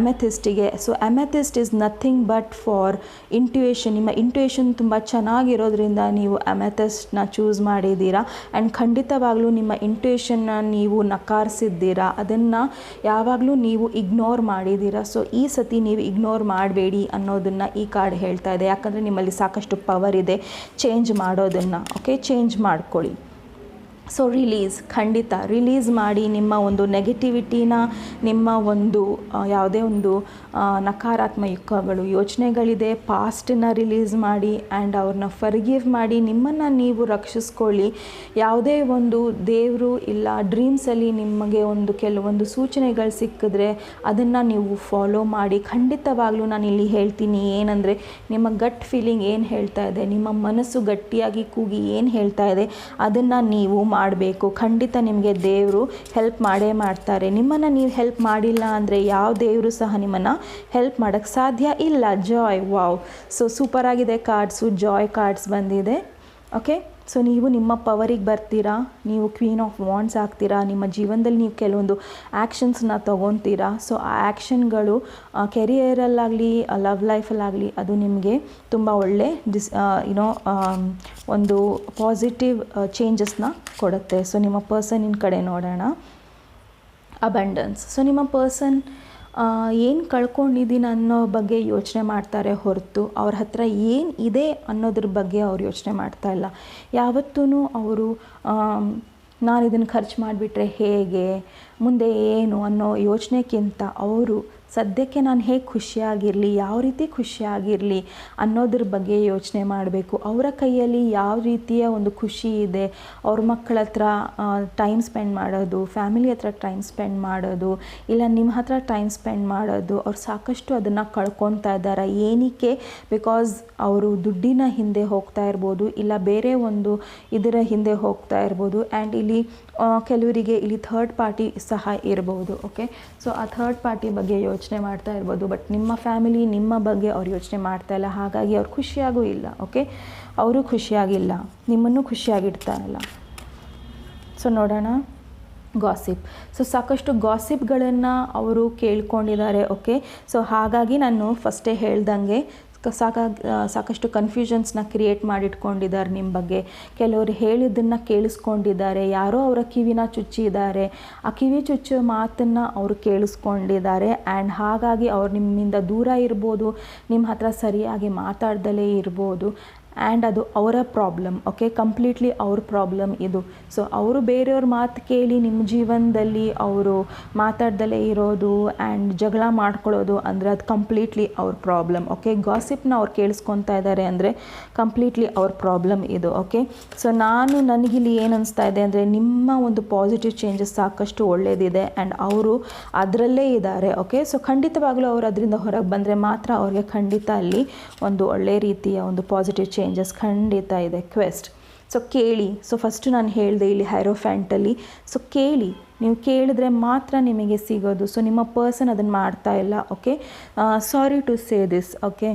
ಅಮೆಥಿಸ್ಟಿಗೆ. So amethyst is nothing but for intuition. ನಿಮ್ಮ ಇಂಟ್ಯೂಷನ್ ತುಂಬ ಚೆನ್ನಾಗಿರೋದ್ರಿಂದ ನೀವು ಅಮೆಥಿಸ್ಟ್ನ ಚೂಸ್ ಮಾಡಿದ್ದೀರಾ. ಆ್ಯಂಡ್ ಖಂಡಿತವಾಗ್ಲೂ ನಿಮ್ಮ ಇಂಟ್ಯೂಷನ್ನ ನೀವು ನಕಾರಿಸಿದ್ದೀರಾ, ಅದನ್ನು ಯಾವಾಗಲೂ ನೀವು ಇಗ್ನೋರ್ ಮಾಡಿದ್ದೀರಾ. ಸೊ ಈ ಸತಿ ನೀವು ಇಗ್ನೋರ್ ಮಾಡಬೇಡಿ ಅನ್ನೋದನ್ನು ಈ ಕಾರ್ಡ್ ಹೇಳ್ತಾ ಇದೆ. ಯಾಕಂದರೆ ನಿಮ್ಮಲ್ಲಿ ಸಾಕಷ್ಟು ಪವರ್ ಇದೆ ಚೇಂಜ್ ಮಾಡೋದನ್ನು. ಓಕೆ, ಚೇಂಜ್ ಮಾಡ್ಕೊಳ್ಳಿ. ಸೊ ಖಂಡಿತ ರಿಲೀಸ್ ಮಾಡಿ ನಿಮ್ಮ ಒಂದು ನೆಗೆಟಿವಿಟಿನ, ನಿಮ್ಮ ಒಂದು ಯಾವುದೇ ಒಂದು ನಕಾರಾತ್ಮಕಗಳು ಯೋಚನೆಗಳಿದೆ ಪಾಸ್ಟನ್ನ ರಿಲೀಸ್ ಮಾಡಿ ಆ್ಯಂಡ್ ಅವ್ರನ್ನ ಫರ್ಗಿವ್ ಮಾಡಿ ನಿಮ್ಮನ್ನು ನೀವು ರಕ್ಷಿಸ್ಕೊಳ್ಳಿ. ಯಾವುದೇ ಒಂದು ದೇವರು ಇಲ್ಲ ಡ್ರೀಮ್ಸಲ್ಲಿ ನಿಮಗೆ ಒಂದು ಕೆಲವೊಂದು ಸೂಚನೆಗಳು ಸಿಕ್ಕಿದ್ರೆ ಅದನ್ನು ನೀವು ಫಾಲೋ ಮಾಡಿ. ಖಂಡಿತವಾಗ್ಲೂ ನಾನು ಇಲ್ಲಿ ಹೇಳ್ತೀನಿ ಏನಂದರೆ, ನಿಮ್ಮ ಗಟ್ ಫೀಲಿಂಗ್ ಏನು ಹೇಳ್ತಾ ಇದೆ, ನಿಮ್ಮ ಮನಸ್ಸು ಗಟ್ಟಿಯಾಗಿ ಕೂಗಿ ಏನು ಹೇಳ್ತಾ ಇದೆ ಅದನ್ನು ನೀವು ಮಾಡಬೇಕು. ಖಂಡಿತ ನಿಮಗೆ ದೇವರು ಹೆಲ್ಪ್ ಮಾಡೇ ಮಾಡ್ತಾರೆ. ನಿಮ್ಮನ್ನು ನೀವು ಹೆಲ್ಪ್ ಮಾಡಿಲ್ಲ ಅಂದರೆ ಯಾವ ದೇವರು ಸಹ ನಿಮ್ಮನ್ನು ಹೆಲ್ಪ್ ಮಾಡೋಕ್ಕೆ ಸಾಧ್ಯ ಇಲ್ಲ. ಜಾಯ್, ವಾವ್, ಸೊ ಸೂಪರಾಗಿದೆ ಕಾರ್ಡ್ಸು, ಜಾಯ್ ಕಾರ್ಡ್ಸ್ ಬಂದಿದೆ. ಓಕೆ, ಸೊ ನೀವು ನಿಮ್ಮ ಪವರಿಗೆ ಬರ್ತೀರಾ, ನೀವು ಕ್ವೀನ್ ಆಫ್ ವಾಂಡ್ಸ್ ಆಗ್ತೀರಾ. ನಿಮ್ಮ ಜೀವನದಲ್ಲಿ ನೀವು ಕೆಲವೊಂದು ಆ್ಯಕ್ಷನ್ಸ್ನ ತೊಗೊತೀರಾ. ಸೊ ಆ ಆ್ಯಕ್ಷನ್ಗಳು ಕೆರಿಯರಲ್ಲಾಗಲಿ ಲವ್ ಲೈಫಲ್ಲಾಗಲಿ ಅದು ನಿಮಗೆ ತುಂಬ ಒಳ್ಳೆ ಒಂದು ಪಾಸಿಟಿವ್ ಚೇಂಜಸ್ನ ಕೊಡುತ್ತೆ. ಸೊ ನಿಮ್ಮ ಪರ್ಸನಿನ ಕಡೆ ನೋಡೋಣ. ಅಬಂಡೆನ್ಸ್. ಸೊ ನಿಮ್ಮ ಪರ್ಸನ್ ಏನು ಕಳ್ಕೊಂಡಿದ್ದೀನಿ ಅನ್ನೋ ಬಗ್ಗೆ ಯೋಚನೆ ಮಾಡ್ತಾರೆ ಹೊರತು ಅವ್ರ ಹತ್ರ ಏನು ಇದೆ ಅನ್ನೋದ್ರ ಬಗ್ಗೆ ಅವ್ರು ಯೋಚನೆ ಮಾಡ್ತಾ ಇಲ್ಲ. ಯಾವತ್ತೂ ಅವರು ನಾನು ಇದನ್ನು ಖರ್ಚು ಮಾಡಿಬಿಟ್ರೆ ಹೇಗೆ, ಮುಂದೆ ಏನು ಅನ್ನೋ ಯೋಚನೆಗಿಂತ ಅವರು ಸದ್ಯಕ್ಕೆ ನಾನು ಹೇಗೆ ಖುಷಿಯಾಗಿರಲಿ, ಯಾವ ರೀತಿ ಖುಷಿಯಾಗಿರಲಿ ಅನ್ನೋದ್ರ ಬಗ್ಗೆ ಯೋಚನೆ ಮಾಡಬೇಕು. ಅವರ ಕೈಯಲ್ಲಿ ಯಾವ ರೀತಿಯ ಒಂದು ಖುಷಿ ಇದೆ, ಅವ್ರ ಮಕ್ಕಳ ಹತ್ರ ಟೈಮ್ ಸ್ಪೆಂಡ್ ಮಾಡೋದು, ಫ್ಯಾಮಿಲಿ ಹತ್ರ ಟೈಮ್ ಸ್ಪೆಂಡ್ ಮಾಡೋದು, ಇಲ್ಲ ನಿಮ್ಮ ಹತ್ರ ಟೈಮ್ ಸ್ಪೆಂಡ್ ಮಾಡೋದು. ಅವ್ರು ಸಾಕಷ್ಟು ಅದನ್ನು ಕಳ್ಕೊತಾ ಇದ್ದಾರೆ. ಏನಕ್ಕೆ? ಬಿಕಾಸ್ ಅವರು ದುಡ್ಡಿನ ಹಿಂದೆ ಹೋಗ್ತಾ ಇರ್ಬೋದು, ಇಲ್ಲ ಬೇರೆ ಒಂದು ಇದರ ಹಿಂದೆ ಹೋಗ್ತಾ ಇರ್ಬೋದು. ಆ್ಯಂಡ್ ಇಲ್ಲಿ ಕೆಲವರಿಗೆ ಇಲ್ಲಿ ಥರ್ಡ್ ಪಾರ್ಟಿ ಸಹ ಇರ್ಬೋದು. ಓಕೆ, ಸೊ ಆ ಥರ್ಡ್ ಪಾರ್ಟಿ ಬಗ್ಗೆ ಯೋಚನೆ ಮಾಡ್ತಾ ಇರ್ಬೋದು. ಬಟ್ ನಿಮ್ಮ ಫ್ಯಾಮಿಲಿ ನಿಮ್ಮ ಬಗ್ಗೆ ಅವ್ರು ಯೋಚನೆ ಮಾಡ್ತಾ ಇಲ್ಲ, ಹಾಗಾಗಿ ಅವ್ರು ಖುಷಿಯಾಗೂ ಇಲ್ಲ. ಓಕೆ, ಅವರು ಖುಷಿಯಾಗಿಲ್ಲ, ನಿಮ್ಮನ್ನು ಖುಷಿಯಾಗಿಡ್ತಾ ಇಲ್ಲ. ಸೊ ನೋಡೋಣ ಗಾಸಿಪ್. ಸೊ ಸಾಕಷ್ಟು ಗಾಸಿಪ್ಗಳನ್ನು ಅವರು ಕೇಳ್ಕೊಂಡಿದ್ದಾರೆ. ಓಕೆ, ಸೊ ಹಾಗಾಗಿ ನಾನು ಫಸ್ಟೇ ಹೇಳ್ದಂಗೆ ಸಾಕಷ್ಟು ಕನ್ಫ್ಯೂಷನ್ಸ್ನ ಕ್ರಿಯೇಟ್ ಮಾಡಿಟ್ಕೊಂಡಿದ್ದಾರೆ ನಿಮ್ಮ ಬಗ್ಗೆ. ಕೆಲವರು ಹೇಳಿದ್ದನ್ನು ಕೇಳಿಸ್ಕೊಂಡಿದ್ದಾರೆ, ಯಾರೋ ಅವರ ಕಿವಿನ ಚುಚ್ಚಿದ್ದಾರೆ, ಆ ಕಿವಿ ಚುಚ್ಚೋ ಮಾತನ್ನು ಅವರು ಕೇಳಿಸ್ಕೊಂಡಿದ್ದಾರೆ. ಆ್ಯಂಡ್ ಹಾಗಾಗಿ ಅವ್ರು ನಿಮ್ಮಿಂದ ದೂರ ಇರ್ಬೋದು, ನಿಮ್ಮ ಹತ್ರ ಸರಿಯಾಗಿ ಮಾತಾಡ್ದಲೇ ಇರ್ಬೋದು. ಆ್ಯಂಡ್ ಅದು ಅವರ ಪ್ರಾಬ್ಲಮ್. ಓಕೆ, ಕಂಪ್ಲೀಟ್ಲಿ ಅವ್ರ ಪ್ರಾಬ್ಲಮ್ ಇದು. ಸೊ ಅವರು ಬೇರೆಯವ್ರ ಮಾತು ಕೇಳಿ ನಿಮ್ಮ ಜೀವನದಲ್ಲಿ ಅವರು ಮಾತಾಡ್ದಲೇ ಇರೋದು ಆ್ಯಂಡ್ ಜಗಳ ಮಾಡ್ಕೊಳ್ಳೋದು ಅಂದರೆ ಅದು ಕಂಪ್ಲೀಟ್ಲಿ ಅವ್ರ ಪ್ರಾಬ್ಲಮ್. ಓಕೆ, ಗಾಸಿಪ್ನ ಅವ್ರು ಕೇಳಿಸ್ಕೊತಾ ಇದ್ದಾರೆ ಅಂದರೆ ಕಂಪ್ಲೀಟ್ಲಿ ಅವ್ರ ಪ್ರಾಬ್ಲಮ್ ಇದು. ಓಕೆ, ಸೊ ನನಗಿಲ್ಲಿ ಏನು ಅನಿಸ್ತಾ ಇದೆ ಅಂದರೆ ನಿಮ್ಮ ಒಂದು ಪಾಸಿಟಿವ್ ಚೇಂಜಸ್ ಸಾಕಷ್ಟು ಒಳ್ಳೆಯದಿದೆ ಆ್ಯಂಡ್ ಅವರು ಅದರಲ್ಲೇ ಇದ್ದಾರೆ. ಓಕೆ, ಸೊ ಖಂಡಿತವಾಗಲೂ ಅವರು ಅದರಿಂದ ಹೊರಗೆ ಬಂದರೆ ಮಾತ್ರ ಅವ್ರಿಗೆ ಖಂಡಿತ ಅಲ್ಲಿ ಒಂದು ಒಳ್ಳೆ ರೀತಿಯ ಒಂದು ಪಾಸಿಟಿವ್ ಚೇಂಜಸ್ ಖಂಡಿತ ಇದೆ. ಕ್ವೆಸ್ಟ್. ಸೊ ಕೇಳಿ. ಸೊ ಫಸ್ಟು ನಾನು ಹೇಳಿದೆ ಇಲ್ಲಿ ಹೈರೋಫ್ಯಾಂಟಲ್ಲಿ. ಸೊ ಕೇಳಿ, ನೀವು ಕೇಳಿದ್ರೆ ಮಾತ್ರ ನಿಮಗೆ ಸಿಗೋದು. ಸೊ ನಿಮ್ಮ ಪರ್ಸನ್ ಅದನ್ನು ಮಾಡ್ತಾ ಇಲ್ಲ. Okay, sorry to say this. Okay,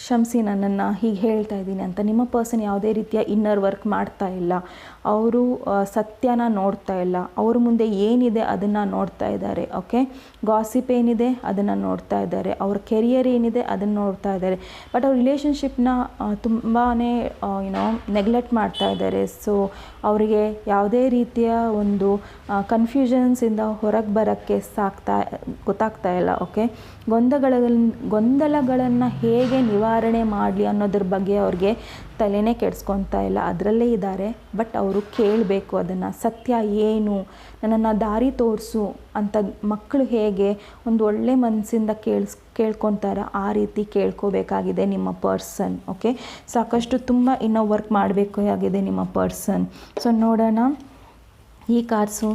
ಕ್ಷಮಿಸಿ ನನ್ನನ್ನು ಹೀಗೆ ಹೇಳ್ತಾ ಇದ್ದೀನಿ ಅಂತ. ನಿಮ್ಮ ಪರ್ಸನ್ ಯಾವುದೇ ರೀತಿಯ ಇನ್ನರ್ ವರ್ಕ್ ಮಾಡ್ತಾ ಇಲ್ಲ. ಅವರು ಸತ್ಯನ ನೋಡ್ತಾ ಇಲ್ಲ, ಅವ್ರ ಮುಂದೆ ಏನಿದೆ ಅದನ್ನು ನೋಡ್ತಾ ಇದ್ದಾರೆ. ಓಕೆ, ಗಾಸಿಪ್ ಏನಿದೆ ಅದನ್ನು ನೋಡ್ತಾ ಇದ್ದಾರೆ, ಅವ್ರ ಕೆರಿಯರ್ ಏನಿದೆ ಅದನ್ನು ನೋಡ್ತಾ ಇದ್ದಾರೆ. ಬಟ್ ಅವ್ರ ರಿಲೇಷನ್ಶಿಪ್ನ ತುಂಬಾ ನೆಗ್ಲೆಕ್ಟ್ ಮಾಡ್ತಾ ಇದ್ದಾರೆ. ಸೊ ಅವರಿಗೆ ಯಾವುದೇ ರೀತಿಯ ಒಂದು ಕನ್ಫ್ಯೂಷನ್ಸಿಂದ ಹೊರಗೆ ಬರೋಕ್ಕೆ ಗೊತ್ತಾಗ್ತಾ ಇಲ್ಲ. ಓಕೆ, ಗೊಂದಲಗಳನ್ನು ಹೇಗೆ ನಿವಾರಣೆ ಮಾಡಲಿ ಅನ್ನೋದ್ರ ಬಗ್ಗೆ ಅವ್ರಿಗೆ ತಲೆನೇ ಕೆಡಿಸ್ಕೊತಾ ಇಲ್ಲ, ಅದರಲ್ಲೇ ಇದ್ದಾರೆ. ಬಟ್ ಅವರು ಕೇಳಬೇಕು ಅದನ್ನು, ಸತ್ಯ ಏನು, ನನ್ನನ್ನು ದಾರಿ ತೋರಿಸು ಅಂತ ಮಕ್ಕಳು ಹೇಗೆ ಒಂದು ಒಳ್ಳೆ ಮನಸ್ಸಿಂದ ಕೇಳ್ಕೊತಾರೆ ಆ ರೀತಿ ಕೇಳ್ಕೋಬೇಕಾಗಿದೆ ನಿಮ್ಮ ಪರ್ಸನ್. ಓಕೆ, ಸಾಕಷ್ಟು ತುಂಬ ಇನ್ನೂ ವರ್ಕ್ ಮಾಡಬೇಕಾಗಿದೆ ನಿಮ್ಮ ಪರ್ಸನ್. ಸೊ ನೋಡೋಣ ಈ ಕಾರ್ಡ್ಸು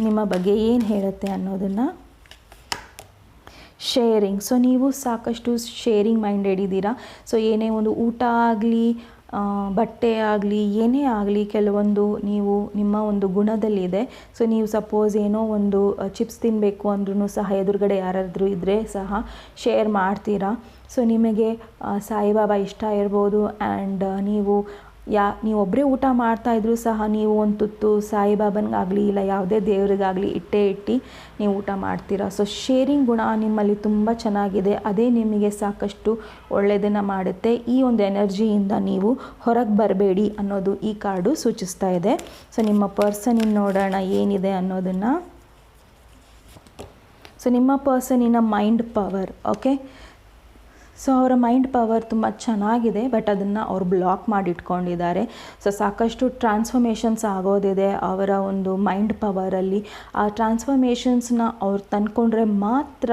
ನಿಮ್ಮ ಬಗ್ಗೆ ಏನು ಹೇಳುತ್ತೆ ಅನ್ನೋದನ್ನು. ಶೇರಿಂಗ್. ಸೊ ನೀವು ಸಾಕಷ್ಟು ಶೇರಿಂಗ್ ಮೈಂಡೆಡ್ ಇದ್ದೀರಾ. ಸೊ ಏನೇ ಒಂದು ಊಟ ಆಗಲಿ, ಬಟ್ಟೆ ಆಗಲಿ, ಏನೇ ಆಗಲಿ, ಕೆಲವೊಂದು ನೀವು ನಿಮ್ಮ ಒಂದು ಗುಣದಲ್ಲಿದೆ. ಸೊ ನೀವು ಸಪೋಸ್ ಏನೋ ಒಂದು ಚಿಪ್ಸ್ ತಿನ್ನಬೇಕು ಅಂದ್ರೂ ಸಹ ಎದುರುಗಡೆ ಯಾರಾದರೂ ಇದ್ದರೆ ಸಹ ಶೇರ್ ಮಾಡ್ತೀರಾ. ಸೊ ನಿಮಗೆ ಸಾಯಿಬಾಬಾ ಇಷ್ಟ ಇರ್ಬೋದು ಆ್ಯಂಡ್ ನೀವು ಒಬ್ಬರೇ ಊಟ ಮಾಡ್ತಾಯಿದ್ರೂ ಸಹ ನೀವು ಒಂದು ತುತ್ತು ಸಾಯಿಬಾಬನಿಗಾಗಲಿ ಇಲ್ಲ ಯಾವುದೇ ದೇವರಿಗಾಗಲಿ ಇಟ್ಟು ನೀವು ಊಟ ಮಾಡ್ತೀರಾ. ಸೊ ಶೇರಿಂಗ್ ಗುಣ ನಿಮ್ಮಲ್ಲಿ ತುಂಬ ಚೆನ್ನಾಗಿದೆ. ಅದೇ ನಿಮಗೆ ಸಾಕಷ್ಟು ಒಳ್ಳೆಯದನ್ನು ಮಾಡುತ್ತೆ. ಈ ಒಂದು ಎನರ್ಜಿಯಿಂದ ನೀವು ಹೊರಗೆ ಬರಬೇಡಿ ಅನ್ನೋದು ಈ ಕಾರ್ಡು ಸೂಚಿಸ್ತಾ ಇದೆ. ಸೊ ನಿಮ್ಮ ಪರ್ಸನಿನ ನೋಡೋಣ ಏನಿದೆ ಅನ್ನೋದನ್ನು. ಸೊ ನಿಮ್ಮ ಪರ್ಸನಿನ ಮೈಂಡ್ ಪವರ್. ಓಕೆ, ಸೊ ಅವರ ಮೈಂಡ್ ಪವರ್ ತುಂಬ ಚೆನ್ನಾಗಿದೆ, ಬಟ್ ಅದನ್ನು ಅವ್ರು ಬ್ಲಾಕ್ ಮಾಡಿಟ್ಕೊಂಡಿದ್ದಾರೆ. ಸೊ ಸಾಕಷ್ಟು ಟ್ರಾನ್ಸ್ಫಾರ್ಮೇಷನ್ಸ್ ಆಗೋದಿದೆ ಅವರ ಒಂದು ಮೈಂಡ್ ಪವರಲ್ಲಿ. ಆ ಟ್ರಾನ್ಸ್ಫಾರ್ಮೇಷನ್ಸ್ನ ಅವ್ರು ತಂದ್ಕೊಂಡ್ರೆ ಮಾತ್ರ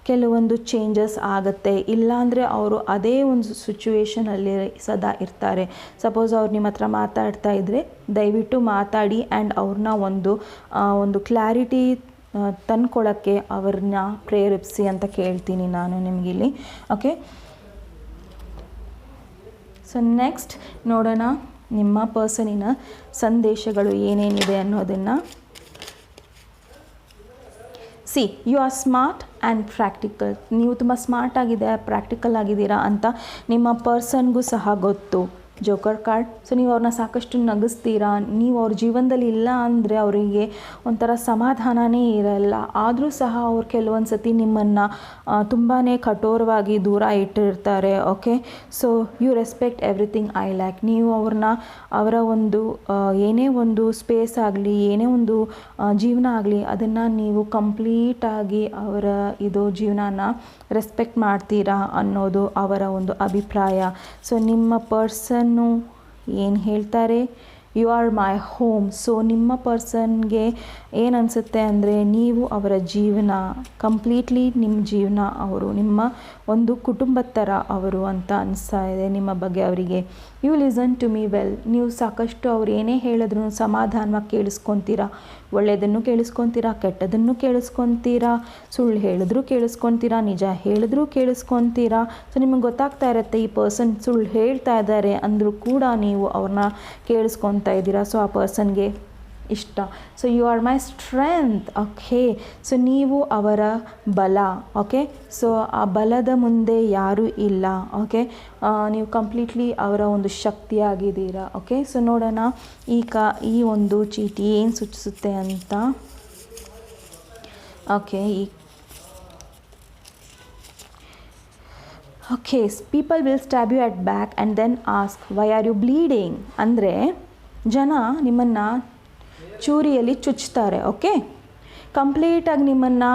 ಕೆಲವೊಂದು ಚೇಂಜಸ್ ಆಗುತ್ತೆ, ಇಲ್ಲಾಂದರೆ ಅವರು ಅದೇ ಒಂದು ಸಿಚುವೇಷನಲ್ಲಿ ಸದಾ ಇರ್ತಾರೆ. ಸಪೋಸ್ ಅವ್ರು ನಿಮ್ಮ ಹತ್ರ ಮಾತಾಡ್ತಾ ಇದ್ದರೆ ದಯವಿಟ್ಟು ಮಾತಾಡಿ ಆ್ಯಂಡ್ ಅವ್ರನ್ನ ಒಂದು ಕ್ಲಾರಿಟಿ ತಂದ್ಕೊಳ್ಳೋಕ್ಕೆ ಅವ್ರನ್ನ ಪ್ರೇರೇಪಿಸಿ ಅಂತ ಕೇಳ್ತೀನಿ ನಾನು ನಿಮಗಿಲ್ಲಿ. ಓಕೆ, ಸೊ ನೆಕ್ಸ್ಟ್ ನೋಡೋಣ ನಿಮ್ಮ ಪರ್ಸನಿನ ಸಂದೇಶಗಳು ಏನೇನಿದೆ ಅನ್ನೋದನ್ನು. See, you are smart and practical. ನೀವು ತುಂಬ ಸ್ಮಾರ್ಟ್ ಆಗಿದೆ, ಪ್ರಾಕ್ಟಿಕಲ್ ಆಗಿದ್ದೀರಾ ಅಂತ ನಿಮ್ಮ ಪರ್ಸನ್ಗೂ ಸಹ ಗೊತ್ತು. Joker card. ಸೊ ನೀವು ಅವ್ರನ್ನ ಸಾಕಷ್ಟು ನಗಿಸ್ತೀರಾ. ನೀವು ಅವ್ರ ಜೀವನದಲ್ಲಿ ಇಲ್ಲ ಅಂದರೆ ಅವರಿಗೆ ಒಂಥರ ಸಮಾಧಾನನೇ ಇರಲ್ಲ. ಆದರೂ ಸಹ ಅವ್ರು ಕೆಲವೊಂದು ಸತಿ ನಿಮ್ಮನ್ನು ತುಂಬಾ ಕಠೋರವಾಗಿ ದೂರ ಇಟ್ಟಿರ್ತಾರೆ. Okay, so you respect everything I lack. ನೀವು ಅವರ ಒಂದು ಏನೇ ಒಂದು ಸ್ಪೇಸ್ ಆಗಲಿ, ಏನೇ ಒಂದು ಜೀವನ ಆಗಲಿ, ಅದನ್ನು ನೀವು ಕಂಪ್ಲೀಟಾಗಿ ಅವರ ಜೀವನನ ರೆಸ್ಪೆಕ್ಟ್ ಮಾಡ್ತೀರಾ ಅನ್ನೋದು ಅವರ ಒಂದು ಅಭಿಪ್ರಾಯ. ಸೊ ನಿಮ್ಮ ಪರ್ಸನ್ನು ಏನು ಹೇಳ್ತಾರೆ, you are my home. So ನಿಮ್ಮ ಪರ್ಸನ್ಗೆ ಏನು ಅನಿಸುತ್ತೆ ಅಂದರೆ ನೀವು ಅವರ ಜೀವನ ಕಂಪ್ಲೀಟ್ಲಿ ನಿಮ್ಮ ಜೀವನ, ಅವರು ನಿಮ್ಮ ಒಂದು ಕುಟುಂಬದ ಥರ ಅವರು ಅಂತ ಅನಿಸ್ತಾ ಇದೆ ನಿಮ್ಮ ಬಗ್ಗೆ ಅವರಿಗೆ. You listen to me well. ನೀವು ಸಾಕಷ್ಟು ಅವ್ರು ಏನೇ ಹೇಳಿದ್ರು ಸಮಾಧಾನವಾಗಿ ಕೇಳಿಸ್ಕೊತೀರಾ. ಒಳ್ಳೆಯದನ್ನು ಕೇಳಿಸ್ಕೊತೀರಾ, ಕೆಟ್ಟದನ್ನು ಕೇಳಿಸ್ಕೊತೀರಾ, ಸುಳ್ಳು ಹೇಳಿದ್ರು ಕೇಳಿಸ್ಕೊತೀರಾ, ನಿಜ ಹೇಳಿದ್ರು ಕೇಳಿಸ್ಕೊತೀರಾ. ಸೊ ನಿಮಗೆ ಗೊತ್ತಾಗ್ತಾ ಇರುತ್ತೆ ಈ ಪರ್ಸನ್ ಸುಳ್ಳು ಹೇಳ್ತಾ ಇದ್ದಾರೆ ಅಂದರೂ ಕೂಡ ನೀವು ಅವ್ರನ್ನ ಕೇಳಿಸ್ಕೊತಾ ಇದ್ದೀರಾ. ಸೊ ಆ ಪರ್ಸನ್ಗೆ ಇಷ್ಟ. So you are my strength. Okay, so ನೀವು ಅವರ ಬಲ. ಓಕೆ, ಸೊ ಆ ಬಲದ ಮುಂದೆ ಯಾರೂ ಇಲ್ಲ. ಓಕೆ, ನೀವು ಕಂಪ್ಲೀಟ್ಲಿ ಅವರ ಒಂದು ಶಕ್ತಿಯಾಗಿದ್ದೀರಾ. ಓಕೆ, ಸೊ ನೋಡೋಣ ಈ ಒಂದು ಚೀಟಿ ಏನು ಸೂಚಿಸುತ್ತೆ ಅಂತ. Okay, okay, people will stab you at back and then ask why are you bleeding. ಅಂದರೆ ಜನ ನಿಮ್ಮನ್ನು ಚೂರಿಯಲ್ಲಿ ಚುಚ್ತಾರೆ. ಓಕೆ, ಕಂಪ್ಲೀಟಾಗಿ ನಿಮ್ಮನ್ನು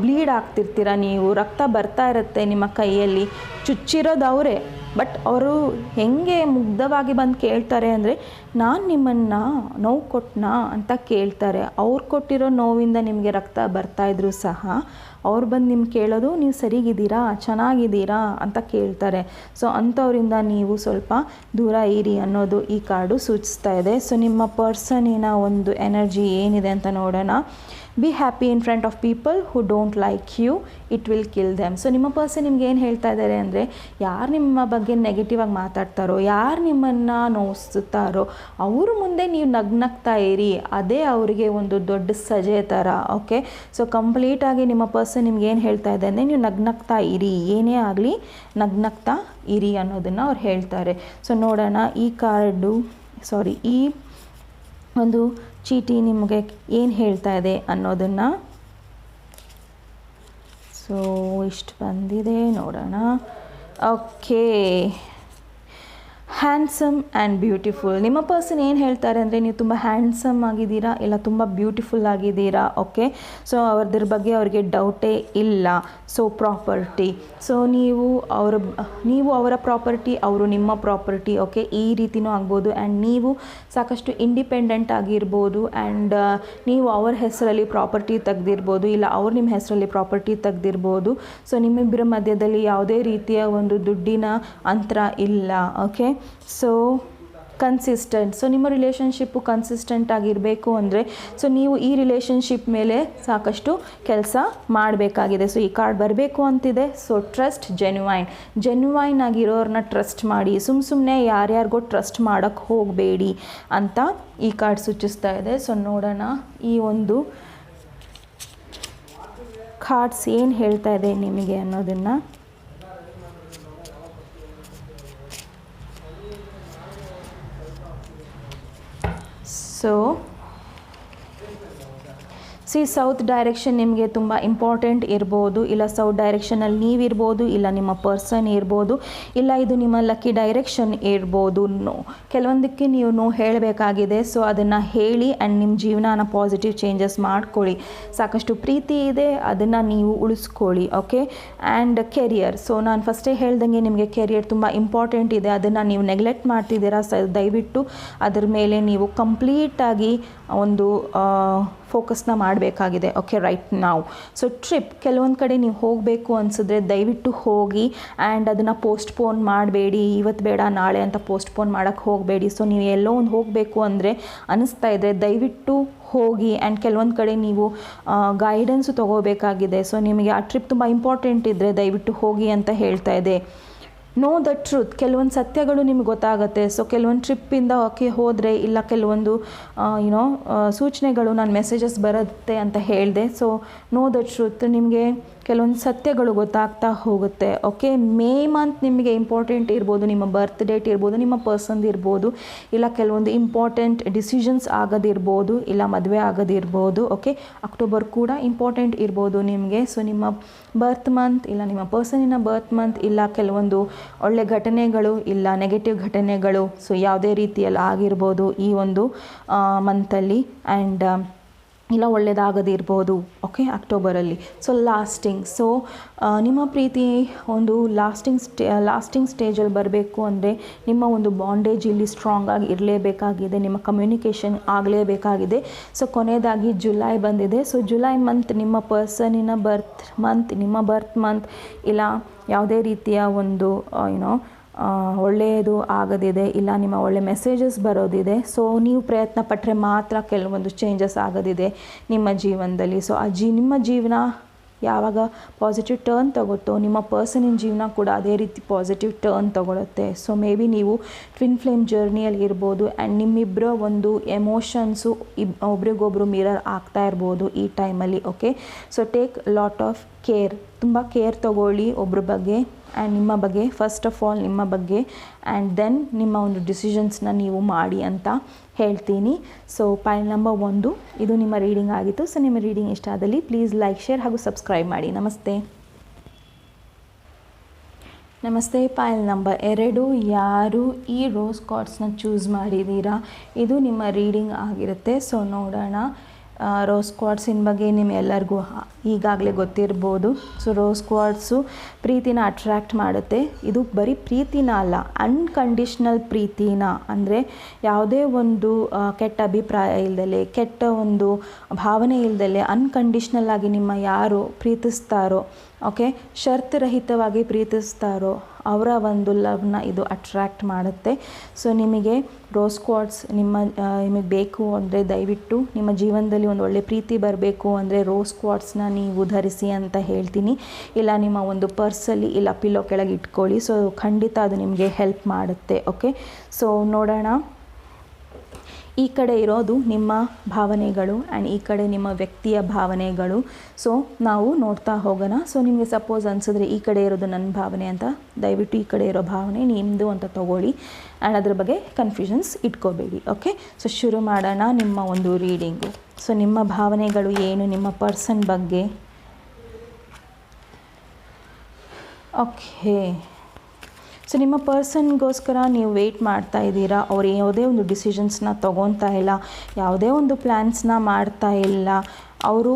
ಬ್ಲೀಡ್ ಆಗ್ತಿರ್ತೀರ, ನೀವು ರಕ್ತ ಬರ್ತಾ ಇರುತ್ತೆ ನಿಮ್ಮ ಕೈಯಲ್ಲಿ. ಚುಚ್ಚಿರೋದು ಅವರೇ, ಬಟ್ ಅವರು ಹೆಂಗೆ ಮುಗ್ಧವಾಗಿ ಬಂದು ಕೇಳ್ತಾರೆ ಅಂದರೆ ನಾನು ನಿಮ್ಮನ್ನು ನೋವು ಕೊಟ್ಟನಾ ಅಂತ ಕೇಳ್ತಾರೆ. ಅವ್ರು ಕೊಟ್ಟಿರೋ ನೋವಿಂದ ನಿಮಗೆ ರಕ್ತ ಬರ್ತಾಯಿದ್ರು ಸಹ ಅವ್ರು ಬಂದು ನಿಮ್ಗೆ ಕೇಳೋದು ನೀವು ಸರಿಗಿದ್ದೀರಾ, ಚೆನ್ನಾಗಿದ್ದೀರಾ ಅಂತ ಕೇಳ್ತಾರೆ. ಸೊ ಅಂಥವರಿಂದ ನೀವು ಸ್ವಲ್ಪ ದೂರ ಇರಿ ಅನ್ನೋದು ಈ ಕಾರ್ಡು ಸೂಚಿಸ್ತಾ ಇದೆ. ಸೊ ನಿಮ್ಮ ಪರ್ಸನಿನ ಒಂದು ಎನರ್ಜಿ ಏನಿದೆ ಅಂತ ನೋಡೋಣ. Be happy in front of people who don't like you, it will kill them. So ನಿಮ್ಮ ಪರ್ಸನ್ ನಿಮ್ಗೆ ಏನು ಹೇಳ್ತಾ ಇದ್ದಾರೆ ಅಂದರೆ ಯಾರು ನಿಮ್ಮ ಬಗ್ಗೆ ನೆಗೆಟಿವ್ ಆಗಿ ಮಾತಾಡ್ತಾರೋ, ಯಾರು ನಿಮ್ಮನ್ನು ನೋಯಿಸ್ತಾರೋ ಅವ್ರ ಮುಂದೆ ನೀವು ನಗ್ನಗ್ತಾ ಇರಿ, ಅದೇ ಅವರಿಗೆ ಒಂದು ದೊಡ್ಡ ಸಜೆ ಥರ. ಓಕೆ, ಸೊ ಕಂಪ್ಲೀಟಾಗಿ ನಿಮ್ಮ ಪರ್ಸನ್ ನಿಮ್ಗೆ ಏನು ಹೇಳ್ತಾ ಇದೆ ಅಂದರೆ ನೀವು ನಗ್ನಗ್ತಾ ಇರಿ, ಏನೇ ಆಗಲಿ ನಗ್ನಗ್ತಾ ಇರಿ ಅನ್ನೋದನ್ನು ಅವ್ರು ಹೇಳ್ತಾರೆ. ಸೊ ನೋಡೋಣ ಈ ಒಂದು ಚೀಟಿ ನಿಮಗೆ ಏನು ಹೇಳ್ತಾ ಇದೆ ಅನ್ನೋದನ್ನು. ಸೊ ಇಷ್ಟು ಬಂದಿದೆ, ನೋಡೋಣ. Okay, handsome and beautiful. ನಿಮ್ಮ ಪರ್ಸನ್ ಏನು ಹೇಳ್ತಾರೆ ಅಂದರೆ ನೀವು ತುಂಬ ಹ್ಯಾಂಡ್ಸಮ್ ಆಗಿದ್ದೀರಾ, ಇಲ್ಲ ತುಂಬ ಬ್ಯೂಟಿಫುಲ್ ಆಗಿದ್ದೀರಾ. ಓಕೆ, ಸೊ ಅದ್ರ ಬಗ್ಗೆ ಅವ್ರಿಗೆ ಡೌಟೇ ಇಲ್ಲ. So property. ಸೊ ನೀವು ಅವರ ಪ್ರಾಪರ್ಟಿ, ಅವರು ನಿಮ್ಮ ಪ್ರಾಪರ್ಟಿ. ಓಕೆ, ಈ ರೀತಿಯೂ ಆಗ್ಬೋದು. ಆ್ಯಂಡ್ ನೀವು ಸಾಕಷ್ಟು ಇಂಡಿಪೆಂಡೆಂಟ್ ಆಗಿರ್ಬೋದು. ಆ್ಯಂಡ್ ನೀವು ಅವ್ರ ಹೆಸರಲ್ಲಿ ಪ್ರಾಪರ್ಟಿ ತೆಗೆದಿರ್ಬೋದು, ಇಲ್ಲ ಅವ್ರು ನಿಮ್ಮ ಹೆಸರಲ್ಲಿ ಪ್ರಾಪರ್ಟಿ ತೆಗೆದಿರ್ಬೋದು. ಸೊ ನಿಮ್ಮಿಬ್ಬರ ಮಧ್ಯದಲ್ಲಿ ಯಾವುದೇ ರೀತಿಯ ಒಂದು ದುಡ್ಡಿನ ಅಂತರ ಇಲ್ಲ. Okay, so consistent. ಸೊ ನಿಮ್ಮ ರಿಲೇಷನ್ಶಿಪ್ಪು ಕನ್ಸಿಸ್ಟೆಂಟ್ ಆಗಿರಬೇಕು ಅಂದರೆ ಸೊ ನೀವು ಈ ರಿಲೇಷನ್ಶಿಪ್ ಮೇಲೆ ಸಾಕಷ್ಟು ಕೆಲಸ ಮಾಡಬೇಕಾಗಿದೆ. ಸೊ ಈ ಕಾರ್ಡ್ ಬರಬೇಕು ಅಂತಿದೆ. ಸೊ ಟ್ರಸ್ಟ್, ಜೆನ್ಯುವೈನ್ ಆಗಿರೋರನ್ನ ಟ್ರಸ್ಟ್ ಮಾಡಿ, ಸುಮ್ಮನೆ ಯಾರ್ಯಾರಿಗೋ ಟ್ರಸ್ಟ್ ಮಾಡೋಕ್ಕೆ ಹೋಗಬೇಡಿ ಅಂತ ಈ ಕಾರ್ಡ್ ಸೂಚಿಸ್ತಾ ಇದೆ. ಸೊ ನೋಡೋಣ ಈ ಒಂದು ಕಾರ್ಡ್ಸ್ ಏನು ಹೇಳ್ತಾ ಇದೆ ನಿಮಗೆ ಅನ್ನೋದನ್ನು. ಸೌತ್ ಡೈರೆಕ್ಷನ್ ನಿಮಗೆ ತುಂಬ ಇಂಪಾರ್ಟೆಂಟ್ ಇರ್ಬೋದು, ಇಲ್ಲ ಸೌತ್ ಡೈರೆಕ್ಷನಲ್ಲಿ ನೀವಿರ್ಬೋದು, ಇಲ್ಲ ನಿಮ್ಮ ಪರ್ಸನ್ ಇರ್ಬೋದು, ಇಲ್ಲ ಇದು ನಿಮ್ಮ ಲಕ್ಕಿ ಡೈರೆಕ್ಷನ್ ಇರ್ಬೋದು. ಕೆಲವೊಂದಕ್ಕೆ ನೀವು ಹೇಳಬೇಕಾಗಿದೆ. ಸೊ ಅದನ್ನು ಹೇಳಿ ಆ್ಯಂಡ್ ನಿಮ್ಮ ಜೀವನನ ಪಾಸಿಟಿವ್ ಚೇಂಜಸ್ ಮಾಡ್ಕೊಳ್ಳಿ. ಸಾಕಷ್ಟು ಪ್ರೀತಿ ಇದೆ, ಅದನ್ನು ನೀವು ಉಳಿಸ್ಕೊಳ್ಳಿ. ಓಕೆ. ಆ್ಯಂಡ್ ಕೆರಿಯರ್, ಸೊ ನಾನು ಫಸ್ಟೇ ಹೇಳ್ದಂಗೆ ನಿಮಗೆ ಕೆರಿಯರ್ ತುಂಬ ಇಂಪಾರ್ಟೆಂಟ್ ಇದೆ, ಅದನ್ನು ನೀವು ನೆಗ್ಲೆಕ್ಟ್ ಮಾಡ್ತಿದ್ದೀರಾ. ದಯವಿಟ್ಟು ಅದರ ಮೇಲೆ ನೀವು ಕಂಪ್ಲೀಟಾಗಿ ಒಂದು ಫೋಕಸ್ನ ಮಾಡಬೇಕಾಗಿದೆ. ಓಕೆ, ರೈಟ್ ನಾವು. ಸೊ ಟ್ರಿಪ್, ಕೆಲವೊಂದು ಕಡೆ ನೀವು ಹೋಗಬೇಕು ಅನಿಸಿದ್ರೆ ದಯವಿಟ್ಟು ಹೋಗಿ. ಆ್ಯಂಡ್ ಅದನ್ನು ಪೋಸ್ಟ್ಪೋನ್ ಮಾಡಬೇಡಿ, ಇವತ್ತು ಬೇಡ ನಾಳೆ ಅಂತ ಪೋಸ್ಟ್ಪೋನ್ ಮಾಡೋಕ್ಕೆ ಹೋಗಬೇಡಿ. ಸೊ ನೀವು ಎಲ್ಲೋ ಒಂದು ಹೋಗಬೇಕು ಅಂದರೆ ಅನ್ನಿಸ್ತಾ ಇದ್ದರೆ ದಯವಿಟ್ಟು ಹೋಗಿ. ಆ್ಯಂಡ್ ಕೆಲವೊಂದು ಕಡೆ ನೀವು ಗೈಡೆನ್ಸು ತೊಗೋಬೇಕಾಗಿದೆ. ಸೊ ನಿಮಗೆ ಆ ಟ್ರಿಪ್ ತುಂಬ ಇಂಪಾರ್ಟೆಂಟ್ ಇದ್ದರೆ ದಯವಿಟ್ಟು ಹೋಗಿ ಅಂತ ಹೇಳ್ತಾ ಇದೆ. ನೋ ದ ಟ್ರೂತ್, ಕೆಲವೊಂದು ಸತ್ಯಗಳು ನಿಮ್ಗೆ ಗೊತ್ತಾಗುತ್ತೆ. ಸೊ ಕೆಲವೊಂದು ಟ್ರಿಪ್ಪಿಂದ ಹೋದರೆ ಇಲ್ಲ ಕೆಲವೊಂದು ಸೂಚನೆಗಳು, ನಾನು ಮೆಸೇಜಸ್ ಬರುತ್ತೆ ಅಂತ ಹೇಳಿದೆ. ಸೊ ನೋ ದ ಟ್ರೂತ್, ನಿಮಗೆ ಕೆಲವೊಂದು ಸತ್ಯಗಳು ಗೊತ್ತಾಗ್ತಾ ಹೋಗುತ್ತೆ. ಓಕೆ. ಮೇ ಮಂತ್ ನಿಮಗೆ ಇಂಪಾರ್ಟೆಂಟ್ ಇರ್ಬೋದು, ನಿಮ್ಮ ಬರ್ತ್ ಡೇಟ್ ಇರ್ಬೋದು, ನಿಮ್ಮ ಪರ್ಸನ್ದು ಇರ್ಬೋದು, ಇಲ್ಲ ಕೆಲವೊಂದು ಇಂಪಾರ್ಟೆಂಟ್ ಡಿಸಿಷನ್ಸ್ ಆಗೋದಿರ್ಬೋದು, ಇಲ್ಲ ಮದುವೆ ಆಗೋದಿರ್ಬೋದು. ಓಕೆ. ಅಕ್ಟೋಬರ್ ಕೂಡ ಇಂಪಾರ್ಟೆಂಟ್ ಇರ್ಬೋದು ನಿಮಗೆ. ಸೊ ನಿಮ್ಮ ಬರ್ತ್ ಮಂತ್, ಇಲ್ಲ ನಿಮ್ಮ ಪರ್ಸನಿನ ಬರ್ತ್ ಮಂತ್, ಇಲ್ಲ ಕೆಲವೊಂದು ಒಳ್ಳೆ ಘಟನೆಗಳು, ಇಲ್ಲ ನೆಗೆಟಿವ್ ಘಟನೆಗಳು, ಸೊ ಯಾವುದೇ ರೀತಿಯಲ್ಲಿ ಆಗಿರ್ಬೋದು ಈ ಒಂದು ಮಂತಲ್ಲಿ. ಆ್ಯಂಡ್ ಇಲ್ಲ ಒಳ್ಳೆಯದಾಗದಿರ್ಬೋದು. ಓಕೆ, ಅಕ್ಟೋಬರಲ್ಲಿ. ಸೊ ಲಾಸ್ಟಿಂಗ್, ಸೊ ನಿಮ್ಮ ಪ್ರೀತಿ ಒಂದು ಲಾಸ್ಟಿಂಗ್ ಸ್ಟೇಜಲ್ಲಿ ಬರಬೇಕು ಅಂದರೆ ನಿಮ್ಮ ಒಂದು ಬಾಂಡೇಜ್ ಇಲ್ಲಿ ಸ್ಟ್ರಾಂಗ್ ಆಗಿ ಇರಲೇಬೇಕಾಗಿದೆ, ನಿಮ್ಮ ಕಮ್ಯುನಿಕೇಷನ್ ಆಗಲೇಬೇಕಾಗಿದೆ. ಸೊ ಕೊನೆಯದಾಗಿ ಜುಲೈ ಬಂದಿದೆ. ಸೊ ಜುಲೈ ಮಂತ್ ನಿಮ್ಮ ಪರ್ಸನಿನ ನಿಮ್ಮ ಬರ್ತ್ ಮಂತ್, ಇಲ್ಲ ಯಾವುದೇ ರೀತಿಯ ಒಂದು ಒಳ್ಳೆಯದು ಆಗೋದಿದೆ, ಇಲ್ಲ ನಿಮ್ಮ ಒಳ್ಳೆ ಮೆಸೇಜಸ್ ಬರೋದಿದೆ. ಸೊ ನೀವು ಪ್ರಯತ್ನ ಪಟ್ಟರೆ ಮಾತ್ರ ಕೆಲವೊಂದು ಚೇಂಜಸ್ ಆಗೋದಿದೆ ನಿಮ್ಮ ಜೀವನದಲ್ಲಿ. ಸೊ ನಿಮ್ಮ ಜೀವನ ಯಾವಾಗ ಪಾಸಿಟಿವ್ ಟರ್ನ್ ತಗುತ್ತೋ ನಿಮ್ಮ ಪರ್ಸನಿನ ಜೀವನ ಕೂಡ ಅದೇ ರೀತಿ ಪಾಸಿಟಿವ್ ಟರ್ನ್ ತಗೊಳುತ್ತೆ. ಸೊ ಮೇ ಬಿ ನೀವು ಟ್ವಿನ್ ಫ್ಲೇಮ್ ಜರ್ನಿಯಲ್ಲಿ ಇರ್ಬೋದು. ಆ್ಯಂಡ್ ನಿಮ್ಮಿಬ್ಬರ ಒಂದು ಎಮೋಷನ್ಸು ಒಬ್ರಿಗೊಬ್ರು ಮಿರರ್ ಆಗ್ತಾ ಇರ್ಬೋದು ಈ ಟೈಮಲ್ಲಿ. Okay. So take lot of care, ತುಂಬ ಕೇರ್ ತಗೊಳ್ಳಿ ಒಬ್ಬರ ಬಗ್ಗೆ ಆ್ಯಂಡ್ ನಿಮ್ಮ ಬಗ್ಗೆ. ಫಸ್ಟ್ ಆಫ್ ಆಲ್ ನಿಮ್ಮ ಬಗ್ಗೆ, ಆ್ಯಂಡ್ ದೆನ್ ನಿಮ್ಮ ಒಂದು ಡಿಸಿಷನ್ಸ್ನ ನೀವು ಮಾಡಿ ಅಂತ ಹೇಳ್ತೀನಿ. ಸೊ ಪೈಲ್ ನಂಬರ್ 1 ಇದು ನಿಮ್ಮ ರೀಡಿಂಗ್ ಆಗಿತ್ತು. ಸೊ ನಿಮ್ಮ ರೀಡಿಂಗ್ ಇಷ್ಟ ಆದಲ್ಲಿ ಪ್ಲೀಸ್ ಲೈಕ್, ಶೇರ್ ಹಾಗೂ ಸಬ್ಸ್ಕ್ರೈಬ್ ಮಾಡಿ. ನಮಸ್ತೆ. ಪೈಲ್ ನಂಬರ್ 2, ಯಾರು ಈ ರೋಸ್ ಕಾರ್ಡ್ಸ್ನ ಚೂಸ್ ಮಾಡಿದ್ದೀರಾ, ಇದು ನಿಮ್ಮ ರೀಡಿಂಗ್ ಆಗಿರುತ್ತೆ. ಸೊ ನೋಡೋಣ. ರೋಸ್ ಕ್ವಾರ್ಟ್ಸಿನ ಬಗ್ಗೆ ನಿಮ್ಮೆಲ್ಲರಿಗೂ ಈಗಾಗಲೇ ಗೊತ್ತಿರ್ಬೋದು. ಸೊ ರೋಸ್ ಕ್ವಾರ್ಟ್ಸು ಪ್ರೀತಿನ ಅಟ್ರ್ಯಾಕ್ಟ್ ಮಾಡುತ್ತೆ. ಇದು ಬರೀ ಪ್ರೀತಿನ ಅಲ್ಲ, ಅನ್ಕಂಡೀಷ್ನಲ್ ಪ್ರೀತಿನ, ಅಂದರೆ ಯಾವುದೇ ಒಂದು ಕೆಟ್ಟ ಅಭಿಪ್ರಾಯ ಇಲ್ದಲೆ, ಕೆಟ್ಟ ಒಂದು ಭಾವನೆ ಇಲ್ದಲೆ ಅನ್ಕಂಡೀಷ್ನಲ್ ಆಗಿ ನಿಮ್ಮ ಯಾರು ಪ್ರೀತಿಸ್ತಾರೋ, ಓಕೆ, ಷರತ್ತುರಹಿತವಾಗಿ ಪ್ರೀತಿಸ್ತಾರೋ ಅವರ ಒಂದು ಲವ್ನ ಇದು ಅಟ್ರ್ಯಾಕ್ಟ್ ಮಾಡುತ್ತೆ. ಸೊ ನಿಮಗೆ ರೋಸ್ ಕ್ವಾರ್ಟ್ಸ್ ನಿಮಗೆ ಬೇಕು ಅಂದರೆ ದಯವಿಟ್ಟು ನಿಮ್ಮ ಜೀವನದಲ್ಲಿ ಒಂದು ಒಳ್ಳೆ ಪ್ರೀತಿ ಬರಬೇಕು ಅಂದರೆ ರೋಸ್ ಕ್ವಾರ್ಟ್ಸ್ನ ನೀವು ಧರಿಸಿ ಅಂತ ಹೇಳ್ತೀನಿ. ಇಲ್ಲ ನಿಮ್ಮ ಒಂದು ಪರ್ಸಲ್ಲಿ ಇಲ್ಲ ಪಿಲ್ಲೋ ಕೆಳಗೆ ಇಟ್ಕೊಳ್ಳಿ. ಸೊ ಖಂಡಿತ ಅದು ನಿಮಗೆ ಹೆಲ್ಪ್ ಮಾಡುತ್ತೆ. ಓಕೆ. ಸೊ ನೋಡೋಣ. ಈ ಕಡೆ ಇರೋದು ನಿಮ್ಮ ಭಾವನೆಗಳು ಆ್ಯಂಡ್ ಈ ಕಡೆ ನಿಮ್ಮ ವ್ಯಕ್ತಿಯ ಭಾವನೆಗಳು. ಸೊ ನಾವು ನೋಡ್ತಾ ಹೋಗೋಣ. ಸೊ ನಿಮಗೆ ಸಪೋಸ್ ಅನಿಸಿದ್ರೆ ಈ ಕಡೆ ಇರೋದು ನನ್ನ ಭಾವನೆ ಅಂತ, ದಯವಿಟ್ಟು ಈ ಕಡೆ ಇರೋ ಭಾವನೆ ನಿಮ್ಮದು ಅಂತ ತಗೊಳ್ಳಿ ಆ್ಯಂಡ್ ಅದ್ರ ಬಗ್ಗೆ ಕನ್ಫ್ಯೂಷನ್ಸ್ ಇಟ್ಕೋಬೇಡಿ. ಓಕೆ. ಸೊ ಶುರು ಮಾಡೋಣ ನಿಮ್ಮ ಒಂದು ರೀಡಿಂಗು. ಸೊ ನಿಮ್ಮ ಭಾವನೆಗಳು ಏನು ನಿಮ್ಮ ಪರ್ಸನ್ ಬಗ್ಗೆ. ಓಕೆ. ಸೊ ನಿಮ್ಮ ಪರ್ಸನ್ಗೋಸ್ಕರ ನೀವು ವೆಯ್ಟ್ ಮಾಡ್ತಾ ಇದ್ದೀರಾ. ಅವ್ರು ಯಾವುದೇ ಒಂದು ಡಿಸಿಷನ್ಸ್ನ ತೊಗೊತಾ ಇಲ್ಲ, ಯಾವುದೇ ಒಂದು ಪ್ಲ್ಯಾನ್ಸ್ನ ಮಾಡ್ತಾ ಇಲ್ಲ. ಅವರು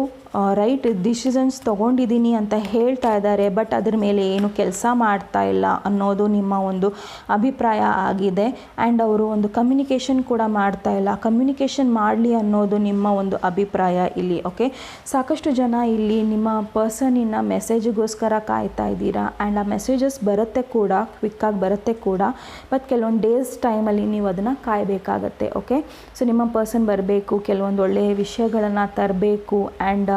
ರೈಟ್ ಡಿಸಿಷನ್ಸ್ ತೊಗೊಂಡಿದ್ದೀನಿ ಅಂತ ಹೇಳ್ತಾ ಇದ್ದಾರೆ, ಬಟ್ ಅದ್ರ ಮೇಲೆ ಏನು ಕೆಲಸ ಮಾಡ್ತಾ ಇಲ್ಲ ಅನ್ನೋದು ನಿಮ್ಮ ಒಂದು ಅಭಿಪ್ರಾಯ ಆಗಿದೆ. ಆ್ಯಂಡ್ ಅವರು ಒಂದು ಕಮ್ಯುನಿಕೇಷನ್ ಕೂಡ ಮಾಡ್ತಾ ಇಲ್ಲ. ಕಮ್ಯುನಿಕೇಷನ್ ಮಾಡಲಿ ಅನ್ನೋದು ನಿಮ್ಮ ಒಂದು ಅಭಿಪ್ರಾಯ ಇಲ್ಲಿ. ಓಕೆ. ಸಾಕಷ್ಟು ಜನ ಇಲ್ಲಿ ನಿಮ್ಮ ಪರ್ಸನಿನ ಮೆಸೇಜಿಗೋಸ್ಕರ ಕಾಯ್ತಾ ಇದ್ದೀರಾ. ಆ್ಯಂಡ್ ಆ ಮೆಸೇಜಸ್ ಬರುತ್ತೆ ಕೂಡ, ಕ್ವಿಕ್ಕಾಗಿ ಬರುತ್ತೆ ಕೂಡ, ಬಟ್ ಕೆಲವೊಂದು ಡೇಸ್ ಟೈಮಲ್ಲಿ ನೀವು ಅದನ್ನು ಕಾಯಬೇಕಾಗತ್ತೆ. ಓಕೆ. ಸೊ ನಿಮ್ಮ ಪರ್ಸನ್ ಬರಬೇಕು, ಕೆಲವೊಂದು ಒಳ್ಳೆಯ ವಿಷಯಗಳನ್ನು ತರಬೇಕು, ಆ್ಯಂಡ್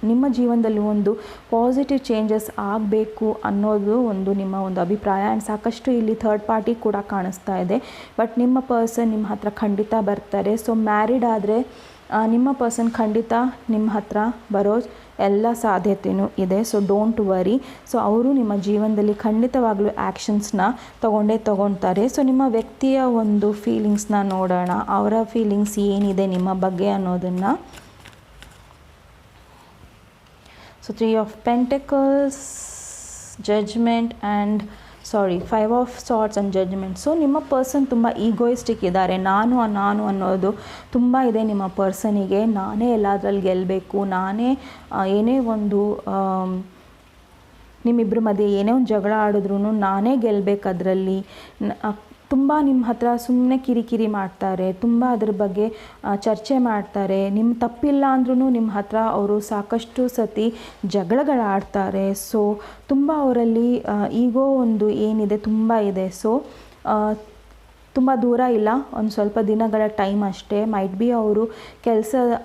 ನಿಮ್ಮ ಜೀವನದಲ್ಲಿ ಒಂದು ಪಾಸಿಟಿವ್ ಚೇಂಜಸ್ ಆಗಬೇಕು ಅನ್ನೋದು ಒಂದು ನಿಮ್ಮ ಒಂದು ಅಭಿಪ್ರಾಯ. ಆ್ಯಂಡ್ ಸಾಕಷ್ಟು ಇಲ್ಲಿ ಥರ್ಡ್ ಪಾರ್ಟಿ ಕೂಡ ಕಾಣಿಸ್ತಾ ಇದೆ, ಬಟ್ ನಿಮ್ಮ ಪರ್ಸನ್ ನಿಮ್ಮ ಹತ್ರ ಖಂಡಿತ ಬರ್ತಾರೆ. ಸೊ ಮ್ಯಾರಿಡ್ ಆದರೆ ನಿಮ್ಮ ಪರ್ಸನ್ ಖಂಡಿತ ನಿಮ್ಮ ಹತ್ರ ಬರೋ ಎಲ್ಲ ಸಾಧ್ಯತೆಯೂ ಇದೆ. So don't worry. ಸೊ ಅವರು ನಿಮ್ಮ ಜೀವನದಲ್ಲಿ ಖಂಡಿತವಾಗ್ಲೂ ಆ್ಯಕ್ಷನ್ಸ್ನ ತೊಗೊತಾರೆ. ಸೊ ನಿಮ್ಮ ವ್ಯಕ್ತಿಯ ಒಂದು ಫೀಲಿಂಗ್ಸ್ನ ನೋಡೋಣ. ಅವರ ಫೀಲಿಂಗ್ಸ್ ಏನಿದೆ ನಿಮ್ಮ ಬಗ್ಗೆ ಅನ್ನೋದನ್ನು. So 3 of pentacles, judgement and five of swords and judgement. So ನಿಮ್ಮ ಪರ್ಸನ್ ತುಂಬ ಈಗೋಯಿಸ್ಟಿಕ್ ಇದ್ದಾರೆ. ನಾನು ಅನ್ನೋದು ತುಂಬ ಇದೆ ನಿಮ್ಮ ಪರ್ಸನಿಗೆ. ನಾನೇ ಎಲ್ಲದರಲ್ಲಿ ಗೆಲ್ಲಬೇಕು, ನಾನೇ ಏನೇ ಒಂದು ನಿಮ್ಮಿಬ್ಬರ ಮಧ್ಯೆ ಏನೇ ಒಂದು ಜಗಳ ಆಡಿದ್ರೂ ನಾನೇ ಗೆಲ್ಲಬೇಕು. ಅದರಲ್ಲಿ ತುಂಬ ನಿಮ್ಮ ಹತ್ರ ಸುಮ್ಮನೆ ಕಿರಿಕಿರಿ ಮಾಡ್ತಾರೆ, ತುಂಬ ಅದ್ರ ಬಗ್ಗೆ ಚರ್ಚೆ ಮಾಡ್ತಾರೆ. ನಿಮ್ಮ ತಪ್ಪಿಲ್ಲ ಅಂದ್ರೂ ನಿಮ್ಮ ಹತ್ರ ಅವರು ಸಾಕಷ್ಟು ಸತಿ ಜಗಳಗಳಾಡ್ತಾರೆ. ಸೊ ತುಂಬ ಅವರಲ್ಲಿ ಈಗೋ ಒಂದು ಏನಿದೆ ತುಂಬ ಇದೆ. ಸೊ ತುಂಬ ದೂರ ಇಲ್ಲ, ಒಂದು ಸ್ವಲ್ಪ ದಿನಗಳ ಟೈಮ್ ಅಷ್ಟೇ. ಮೈಟ್ ಬಿ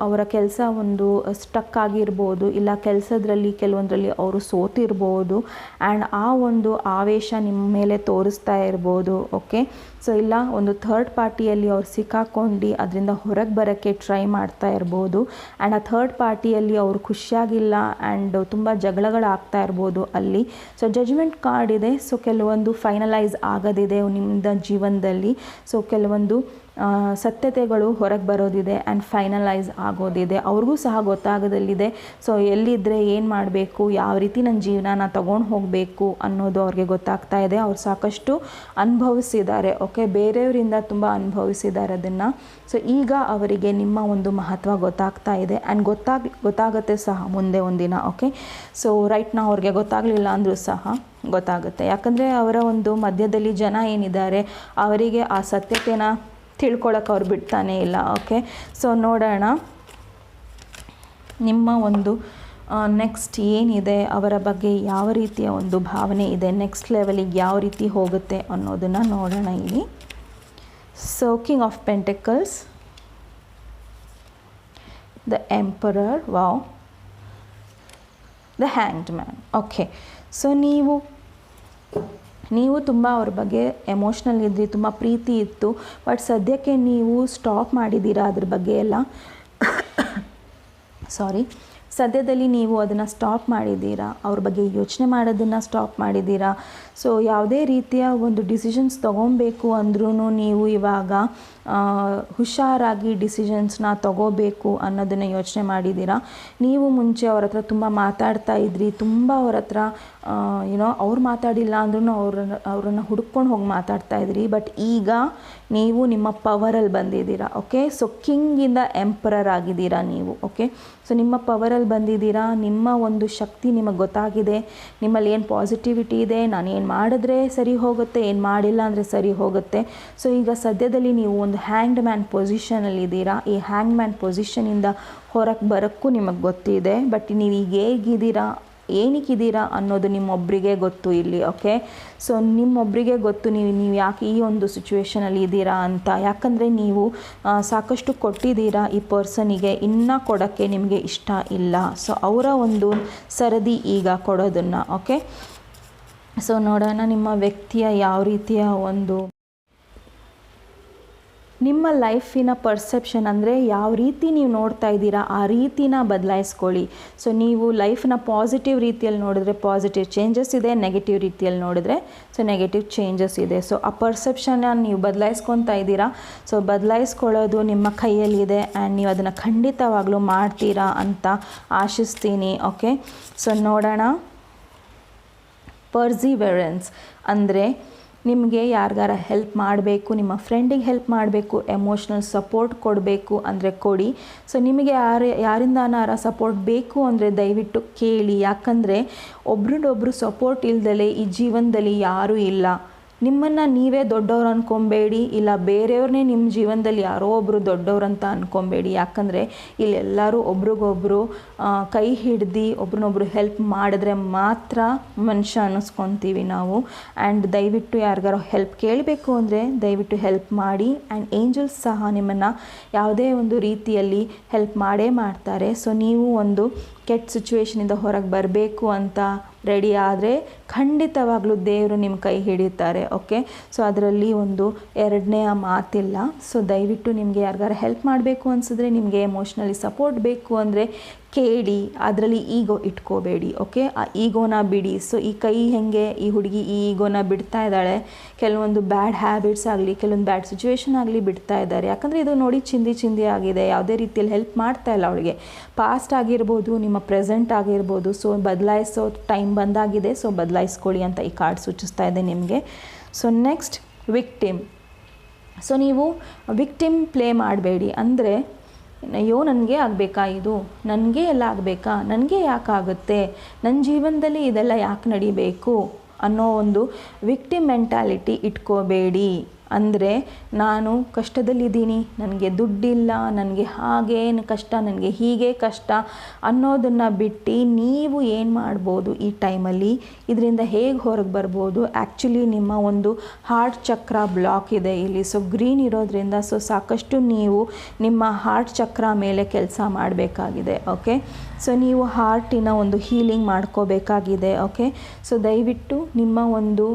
ಅವರ ಕೆಲಸ ಒಂದು ಸ್ಟಕ್ ಆಗಿರ್ಬೋದು, ಇಲ್ಲ ಕೆಲಸದಲ್ಲಿ ಕೆಲವೊಂದರಲ್ಲಿ ಅವರು ಸೋತಿರ್ಬೋದು ಆ್ಯಂಡ್ ಆ ಒಂದು ಆವೇಶ ನಿಮ್ಮ ಮೇಲೆ ತೋರಿಸ್ತಾ ಇರ್ಬೋದು. ಓಕೆ, ಸೊ ಇಲ್ಲ ಒಂದು ಥರ್ಡ್ ಪಾರ್ಟಿಯಲ್ಲಿ ಅವ್ರು ಸಿಕ್ಕಾಕೊಂಡು ಅದರಿಂದ ಹೊರಗೆ ಬರೋಕ್ಕೆ ಟ್ರೈ ಮಾಡ್ತಾ ಇರ್ಬೋದು ಆ್ಯಂಡ್ ಆ ಥರ್ಡ್ ಪಾರ್ಟಿಯಲ್ಲಿ ಅವರು ಖುಷಿಯಾಗಿಲ್ಲ ಆ್ಯಂಡ್ ತುಂಬ ಜಗಳಗಳಾಗ್ತಾ ಇರ್ಬೋದು ಅಲ್ಲಿ. ಸೊ ಜಡ್ಜ್ಮೆಂಟ್ ಕಾರ್ಡ್ ಇದೆ. ಸೊ ಕೆಲವೊಂದು ಫೈನಲೈಸ್ ಆಗೋದಿದೆ ನಿಮ್ಮ ಜೀವನದಲ್ಲಿ. ಸೊ ಕೆಲವೊಂದು ಸತ್ಯತೆಗಳು ಹೊರಗೆ ಬರೋದಿದೆ ಆ್ಯಂಡ್ ಫೈನಲೈಸ್ ಆಗೋದಿದೆ. ಅವ್ರಿಗೂ ಸಹ ಗೊತ್ತಾಗೋದಲ್ಲಿದೆ. ಸೊ ಎಲ್ಲಿದ್ದರೆ ಏನು ಮಾಡಬೇಕು, ಯಾವ ರೀತಿ ನನ್ನ ಜೀವನನ ತೊಗೊಂಡು ಹೋಗಬೇಕು ಅನ್ನೋದು ಅವ್ರಿಗೆ ಗೊತ್ತಾಗ್ತಾ ಇದೆ. ಅವ್ರು ಸಾಕಷ್ಟು ಅನುಭವಿಸಿದ್ದಾರೆ. ಓಕೆ, ಬೇರೆಯವರಿಂದ ತುಂಬ ಅನುಭವಿಸಿದ್ದಾರೆ ಅದನ್ನು. ಸೊ ಈಗ ಅವರಿಗೆ ನಿಮ್ಮ ಒಂದು ಮಹತ್ವ ಗೊತ್ತಾಗ್ತಾ ಇದೆ ಆ್ಯಂಡ್ ಗೊತ್ತಾಗುತ್ತೆ ಸಹ ಮುಂದೆ ಒಂದಿನ. ಓಕೆ, ಸೊ ರೈಟ್ ನಾವು ಅವ್ರಿಗೆ ಗೊತ್ತಾಗಲಿಲ್ಲ ಅಂದರೂ ಸಹ ಗೊತ್ತಾಗುತ್ತೆ. ಯಾಕಂದರೆ ಅವರ ಒಂದು ಮಧ್ಯದಲ್ಲಿ ಜನ ಏನಿದ್ದಾರೆ ಅವರಿಗೆ ಆ ಸತ್ಯತೆನ ತಿಳ್ಕೊಳ್ಳೋಕೆ ಅವ್ರು ಬಿಡ್ತಾನೇ ಇಲ್ಲ. ಓಕೆ, ಸೊ ನೋಡೋಣ ನಿಮ್ಮ ಒಂದು ನೆಕ್ಸ್ಟ್ ಏನಿದೆ, ಅವರ ಬಗ್ಗೆ ಯಾವ ರೀತಿಯ ಒಂದು ಭಾವನೆ ಇದೆ, ನೆಕ್ಸ್ಟ್ ಲೆವೆಲಿಗೆ ಯಾವ ರೀತಿ ಹೋಗುತ್ತೆ ಅನ್ನೋದನ್ನು ನೋಡೋಣ ಇಲ್ಲಿ. So king of pentacles, the emperor, wow, the hanged man. Okay, so ನೀವು ತುಂಬ ಅವ್ರ ಬಗ್ಗೆ ಎಮೋಷ್ನಲ್ ಇದ್ರಿ, ತುಂಬ ಪ್ರೀತಿ ಇತ್ತು. ಬಟ್ ಸದ್ಯಕ್ಕೆ ನೀವು ಸ್ಟಾಪ್ ಮಾಡಿದ್ದೀರಾ ಅದ್ರ ಬಗ್ಗೆ ಎಲ್ಲ. ಸದ್ಯದಲ್ಲಿ ನೀವು ಅದನ್ನು ಸ್ಟಾಪ್ ಮಾಡಿದ್ದೀರಾ, ಅವ್ರ ಬಗ್ಗೆ ಯೋಚನೆ ಮಾಡೋದನ್ನು ಸ್ಟಾಪ್ ಮಾಡಿದ್ದೀರಾ. ಸೊ ಯಾವುದೇ ರೀತಿಯ ಒಂದು ಡಿಸಿಷನ್ಸ್ ತೊಗೊಬೇಕು ಅಂದ್ರೂ ನೀವು ಇವಾಗ ಹುಷಾರಾಗಿ ಡಿಸಿಷನ್ಸ್ನ ತೊಗೋಬೇಕು ಅನ್ನೋದನ್ನು ಯೋಚನೆ ಮಾಡಿದ್ದೀರಾ. ನೀವು ಮುಂಚೆ ಅವ್ರ ಹತ್ರ ತುಂಬ ಮಾತಾಡ್ತಾ ಇದ್ರಿ, ತುಂಬ ಅವ್ರ ಹತ್ರ ಅವ್ರು ಮಾತಾಡಿಲ್ಲ ಅಂದ್ರೂ ಅವ್ರನ್ನ ಹುಡ್ಕೊಂಡು ಹೋಗಿ ಮಾತಾಡ್ತಾ ಇದ್ರಿ. ಬಟ್ ಈಗ ನೀವು ನಿಮ್ಮ ಪವರಲ್ಲಿ ಬಂದಿದ್ದೀರಾ. ಓಕೆ, ಸೊ ಕಿಂಗಿಂದ ಎಂಪರರ್ ಆಗಿದ್ದೀರಾ ನೀವು. ಓಕೆ, ಸೊ ನಿಮ್ಮ ಪವರಲ್ಲಿ ಬಂದಿದ್ದೀರಾ. ನಿಮ್ಮ ಒಂದು ಶಕ್ತಿ ನಿಮಗೆ ಗೊತ್ತಾಗಿದೆ. ನಿಮ್ಮಲ್ಲಿ ಏನು ಪಾಸಿಟಿವಿಟಿ ಇದೆ, ನಾನು ಏನು ಮಾಡಿದ್ರೆ ಸರಿ ಹೋಗುತ್ತೆ, ಏನು ಮಾಡಿಲ್ಲ ಅಂದರೆ ಸರಿ ಹೋಗುತ್ತೆ. ಸೊ ಈಗ ಸದ್ಯದಲ್ಲಿ ನೀವು ಒಂದು ಹ್ಯಾಂಗ್ಡ್ ಮ್ಯಾನ್ ಪೊಸಿಷನಲ್ಲಿದ್ದೀರಾ. ಈ ಹ್ಯಾಂಗ್ ಮ್ಯಾನ್ ಪೊಸಿಷನಿಂದ ಹೊರಗೆ ಬರೋಕ್ಕೂ ನಿಮಗೆ ಗೊತ್ತಿದೆ. ಬಟ್ ನೀವು ಈಗ ಹೇಗಿದ್ದೀರಾ, ಏನಕ್ಕಿದ್ದೀರಾ ಅನ್ನೋದು ನಿಮ್ಮೊಬ್ಬರಿಗೆ ಗೊತ್ತು ಇಲ್ಲಿ. ಓಕೆ, ಸೊ ನಿಮ್ಮೊಬ್ಬರಿಗೆ ಗೊತ್ತು ನೀವು ಯಾಕೆ ಈ ಒಂದು ಸಿಚುವೇಷನಲ್ಲಿ ಇದ್ದೀರಾ ಅಂತ. ಯಾಕಂದರೆ ನೀವು ಸಾಕಷ್ಟು ಕೊಟ್ಟಿದ್ದೀರಾ ಈ ಪರ್ಸನಿಗೆ, ಇನ್ನೂ ಕೊಡೋಕ್ಕೆ ನಿಮಗೆ ಇಷ್ಟ ಇಲ್ಲ. ಸೊ ಅವರ ಒಂದು ಸರದಿ ಈಗ ಕೊಡೋದನ್ನು. ಓಕೆ, ಸೊ ನೋಡೋಣ ನಿಮ್ಮ ವ್ಯಕ್ತಿಯ ಯಾವ ರೀತಿಯ ಒಂದು ನಿಮ್ಮ ಲೈಫಿನ ಪರ್ಸೆಪ್ಷನ್, ಅಂದರೆ ಯಾವ ರೀತಿ ನೀವು ನೋಡ್ತಾ ಇದ್ದೀರಾ ಆ ರೀತಿನ ಬದಲಾಯಿಸ್ಕೊಳ್ಳಿ. ಸೊ ನೀವು ಲೈಫ್ನ ಪಾಸಿಟಿವ್ ರೀತಿಯಲ್ಲಿ ನೋಡಿದ್ರೆ ಪಾಸಿಟಿವ್ ಚೇಂಜಸ್ ಇದೆ, ನೆಗೆಟಿವ್ ರೀತಿಯಲ್ಲಿ ನೋಡಿದ್ರೆ ಸೊ ನೆಗೆಟಿವ್ ಚೇಂಜಸ್ ಇದೆ. ಸೊ ಆ ಪರ್ಸೆಪ್ಷನ್ನ ನೀವು ಬದಲಾಯಿಸ್ಕೊತಾ ಇದ್ದೀರಾ. ಸೊ ಬದಲಾಯಿಸ್ಕೊಳ್ಳೋದು ನಿಮ್ಮ ಕೈಯಲ್ಲಿದೆ ಆ್ಯಂಡ್ ನೀವು ಅದನ್ನು ಖಂಡಿತವಾಗ್ಲೂ ಮಾಡ್ತೀರಾ ಅಂತ ಆಶಿಸ್ತೀನಿ. ಓಕೆ, ಸೊ ನೋಡೋಣ. ಪರ್ಸಿವೆರೆನ್ಸ್ ಅಂದರೆ ನಿಮಗೆ ಯಾರಿಗಾರ ಹೆಲ್ಪ್ ಮಾಡಬೇಕು, ನಿಮ್ಮ ಫ್ರೆಂಡಿಗೆ ಹೆಲ್ಪ್ ಮಾಡಬೇಕು, ಎಮೋಷ್ನಲ್ ಸಪೋರ್ಟ್ ಕೊಡಬೇಕು ಅಂದರೆ ಕೊಡಿ. ಸೊ ನಿಮಗೆ ಯಾರಿಂದನಾರ ಸಪೋರ್ಟ್ ಬೇಕು ಅಂದರೆ ದಯವಿಟ್ಟು ಕೇಳಿ. ಯಾಕಂದರೆ ಒಬ್ರನ್ನೊಬ್ರು ಸಪೋರ್ಟ್ ಇಲ್ದಲೆ ಈ ಜೀವನದಲ್ಲಿ ಯಾರೂ ಇಲ್ಲ. ನಿಮ್ಮನ್ನು ನೀವೇ ದೊಡ್ಡವ್ರು ಅಂದ್ಕೊಬೇಡಿ, ಇಲ್ಲ ಬೇರೆಯವ್ರನ್ನೇ ನಿಮ್ಮ ಜೀವನದಲ್ಲಿ ಯಾರೋ ಒಬ್ಬರು ದೊಡ್ಡವ್ರು ಅಂತ ಅಂದ್ಕೊಬೇಡಿ. ಯಾಕಂದರೆ ಇಲ್ಲೆಲ್ಲರೂ ಒಬ್ರಿಗೊಬ್ರು ಕೈ ಹಿಡ್ದು ಒಬ್ರನ್ನೊಬ್ರು ಹೆಲ್ಪ್ ಮಾಡಿದ್ರೆ ಮಾತ್ರ ಮನುಷ್ಯ ಅನ್ನಿಸ್ಕೊತೀವಿ ನಾವು. ಆ್ಯಂಡ್ ದಯವಿಟ್ಟು ಯಾರಿಗಾರೋ ಹೆಲ್ಪ್ ಕೇಳಬೇಕು ಅಂದರೆ ದಯವಿಟ್ಟು ಹೆಲ್ಪ್ ಮಾಡಿ. ಆ್ಯಂಡ್ ಏಂಜಲ್ಸ್ ಸಹ ನಿಮ್ಮನ್ನು ಯಾವುದೇ ಒಂದು ರೀತಿಯಲ್ಲಿ ಹೆಲ್ಪ್ ಮಾಡೇ ಮಾಡ್ತಾರೆ. ಸೊ ನೀವು ಒಂದು ಕೆಟ್ಟ ಸಿಚುವೇಷನಿಂದ ಹೊರಗೆ ಬರಬೇಕು ಅಂತ ರೆಡಿ ಆದರೆ ಖಂಡಿತವಾಗ್ಲೂ ದೇವರು ನಿಮ್ಮ ಕೈ ಹಿಡಿತಾರೆ. ಓಕೆ, ಸೊ ಅದರಲ್ಲಿ ಒಂದು ಎರಡನೇ ಮಾತಿಲ್ಲ. ಸೊ ದಯವಿಟ್ಟು ನಿಮಗೆ ಯಾರಿಗಾರು ಹೆಲ್ಪ್ ಮಾಡಬೇಕು ಅನಿಸಿದ್ರೆ, ನಿಮಗೆ ಎಮೋಷ್ನಲಿ ಸಪೋರ್ಟ್ ಬೇಕು ಅಂದರೆ ಕೇಳಿ, ಅದರಲ್ಲಿ ಈಗೋ ಇಟ್ಕೋಬೇಡಿ. ಓಕೆ, ಆ ಈಗೋನ ಬಿಡಿ. ಸೊ ಈ ಕೈ ಹೆಂಗೆ ಈ ಹುಡುಗಿ ಈ ಈಗೋನ ಬಿಡ್ತಾ ಇದ್ದಾಳೆ, ಕೆಲವೊಂದು ಬ್ಯಾಡ್ ಹ್ಯಾಬಿಟ್ಸ್ ಆಗಲಿ, ಕೆಲವೊಂದು ಬ್ಯಾಡ್ ಸಿಚುವೇಶನ್ ಆಗಲಿ ಬಿಡ್ತಾ ಇದ್ದಾರೆ. ಯಾಕಂದರೆ ಇದು ನೋಡಿ ಚಿಂದಿ ಆಗಿದೆ, ಯಾವುದೇ ರೀತಿಯಲ್ಲಿ ಹೆಲ್ಪ್ ಮಾಡ್ತಾ ಇಲ್ಲ ಅವಳಿಗೆ. ಪಾಸ್ಟ್ ಆಗಿರ್ಬೋದು, ನಿಮ್ಮ ಪ್ರೆಸೆಂಟ್ ಆಗಿರ್ಬೋದು. ಸೊ ಬದಲಾಯಿಸೋ ಟೈಮ್ ಬಂದಾಗಿದೆ, ಸೊ ಬದಲಾಯಿಸ್ಕೊಳ್ಳಿ ಅಂತ ಈ ಕಾರ್ಡ್ ಸೂಚಿಸ್ತಾ ಇದೆ ನಿಮಗೆ. So next victim. ಸೊ ನೀವು ವಿಕ್ಟಿಮ್ ಪ್ಲೇ ಮಾಡಬೇಡಿ. ಅಂದರೆ ಅಯ್ಯೋ ನನಗೆ ಆಗಬೇಕಾ, ಇದು ನನಗೆ ಎಲ್ಲ ಆಗಬೇಕಾ, ನನಗೆ ಯಾಕಾಗುತ್ತೆ, ನನ್ನ ಜೀವನದಲ್ಲಿ ಇದೆಲ್ಲ ಯಾಕೆ ನಡಿಬೇಕು ಅನ್ನೋ ಒಂದು ವಿಕ್ಟಿಮ್ ಮೆಂಟಾಲಿಟಿ ಇಟ್ಕೋಬೇಡಿ. ಅಂದರೆ ನಾನು ಕಷ್ಟದಲ್ಲಿದ್ದೀನಿ, ನನಗೆ ದುಡ್ಡಿಲ್ಲ, ನನಗೆ ಹಾಗೇನು ಕಷ್ಟ, ನನಗೆ ಹೀಗೆ ಕಷ್ಟ ಅನ್ನೋದನ್ನು ಬಿಟ್ಟು ನೀವು ಏನು ಮಾಡ್ಬೋದು ಈ ಟೈಮಲ್ಲಿ, ಇದರಿಂದ ಹೇಗೆ ಹೊರಗೆ ಬರ್ಬೋದು. ಆ್ಯಕ್ಚುಲಿ ನಿಮ್ಮ ಒಂದು ಹಾರ್ಟ್ ಚಕ್ರ ಬ್ಲಾಕ್ ಇದೆ ಇಲ್ಲಿ. ಸೊ ಗ್ರೀನ್ ಇರೋದ್ರಿಂದ ಸೊ ಸಾಕಷ್ಟು ನೀವು ನಿಮ್ಮ ಹಾರ್ಟ್ ಚಕ್ರ ಮೇಲೆ ಕೆಲಸ ಮಾಡಬೇಕಾಗಿದೆ. ಓಕೆ, ಸೊ ನೀವು ಹಾರ್ಟಿನ ಒಂದು ಹೀಲಿಂಗ್ ಮಾಡ್ಕೋಬೇಕಾಗಿದೆ. ಓಕೆ, ಸೊ ದಯವಿಟ್ಟು ನಿಮ್ಮ ಒಂದು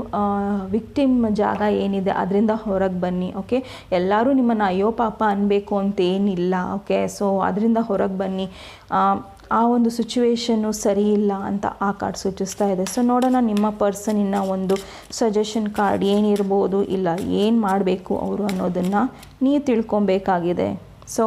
ವಿಕ್ಟಿಮ್ ಜಾಗ ಏನಿದೆ ಅದರಿಂದ ಹೊರಗೆ ಬನ್ನಿ. ಓಕೆ, ಎಲ್ಲರೂ ನಿಮ್ಮನ್ನು ಅಯ್ಯೋ ಪಾಪ ಅನ್ನಬೇಕು ಅಂತ ಏನಿಲ್ಲ. ಓಕೆ, ಸೊ ಅದರಿಂದ ಹೊರಗೆ ಬನ್ನಿ. ಆ ಒಂದು ಸಿಚುವೇಶನ್ನು ಸರಿ ಇಲ್ಲ ಅಂತ ಆ ಕಾರ್ಡ್ ಸೂಚಿಸ್ತಾ ಇದೆ. ಸೊ ನೋಡೋಣ ನಿಮ್ಮ ಪರ್ಸನಿನ ಒಂದು ಸಜೆಷನ್ ಕಾರ್ಡ್ ಏನಿರ್ಬೋದು, ಇಲ್ಲ ಏನು ಮಾಡಬೇಕು ಅವರು ಅನ್ನೋದನ್ನು ನೀವು ತಿಳ್ಕೊಬೇಕಾಗಿದೆ. ಸೊ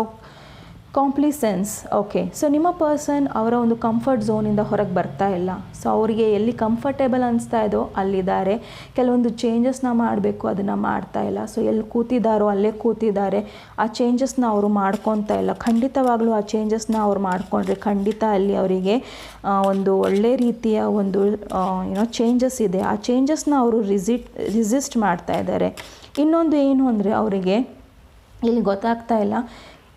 ಕಾಂಪ್ಲಿಸೆನ್ಸ್. ಓಕೆ, ಸೊ ನಿಮ್ಮ ಪರ್ಸನ್ ಅವರ ಒಂದು ಕಂಫರ್ಟ್ ಝೋನಿಂದ ಹೊರಗೆ ಬರ್ತಾ ಇಲ್ಲ. ಸೊ ಅವರಿಗೆ ಎಲ್ಲಿ ಕಂಫರ್ಟೇಬಲ್ ಅನಿಸ್ತಾ ಇದೋ ಅಲ್ಲಿದ್ದಾರೆ. ಕೆಲವೊಂದು ಚೇಂಜಸ್ನ ಮಾಡಬೇಕು, ಅದನ್ನು ಮಾಡ್ತಾ ಇಲ್ಲ. ಸೊ ಎಲ್ಲಿ ಕೂತಿದ್ದಾರೋ ಅಲ್ಲೇ ಕೂತಿದ್ದಾರೆ. ಆ ಚೇಂಜಸ್ನ ಅವರು ಮಾಡ್ಕೊತಾ ಇಲ್ಲ. ಖಂಡಿತವಾಗ್ಲೂ ಆ ಚೇಂಜಸ್ನ ಅವ್ರು ಮಾಡಿಕೊಂಡ್ರೆ ಖಂಡಿತ ಅಲ್ಲಿ ಅವರಿಗೆ ಒಂದು ಒಳ್ಳೆ ರೀತಿಯ ಒಂದು ಚೇಂಜಸ್ ಇದೆ. ಆ ಚೇಂಜಸ್ನ ಅವರು ರಿಸಿಸ್ಟ್ ಮಾಡ್ತಾ ಇದ್ದಾರೆ. ಇನ್ನೊಂದು ಏನು ಅಂದರೆ ಅವರಿಗೆ ಇಲ್ಲಿ ಗೊತ್ತಾಗ್ತಾ ಇಲ್ಲ,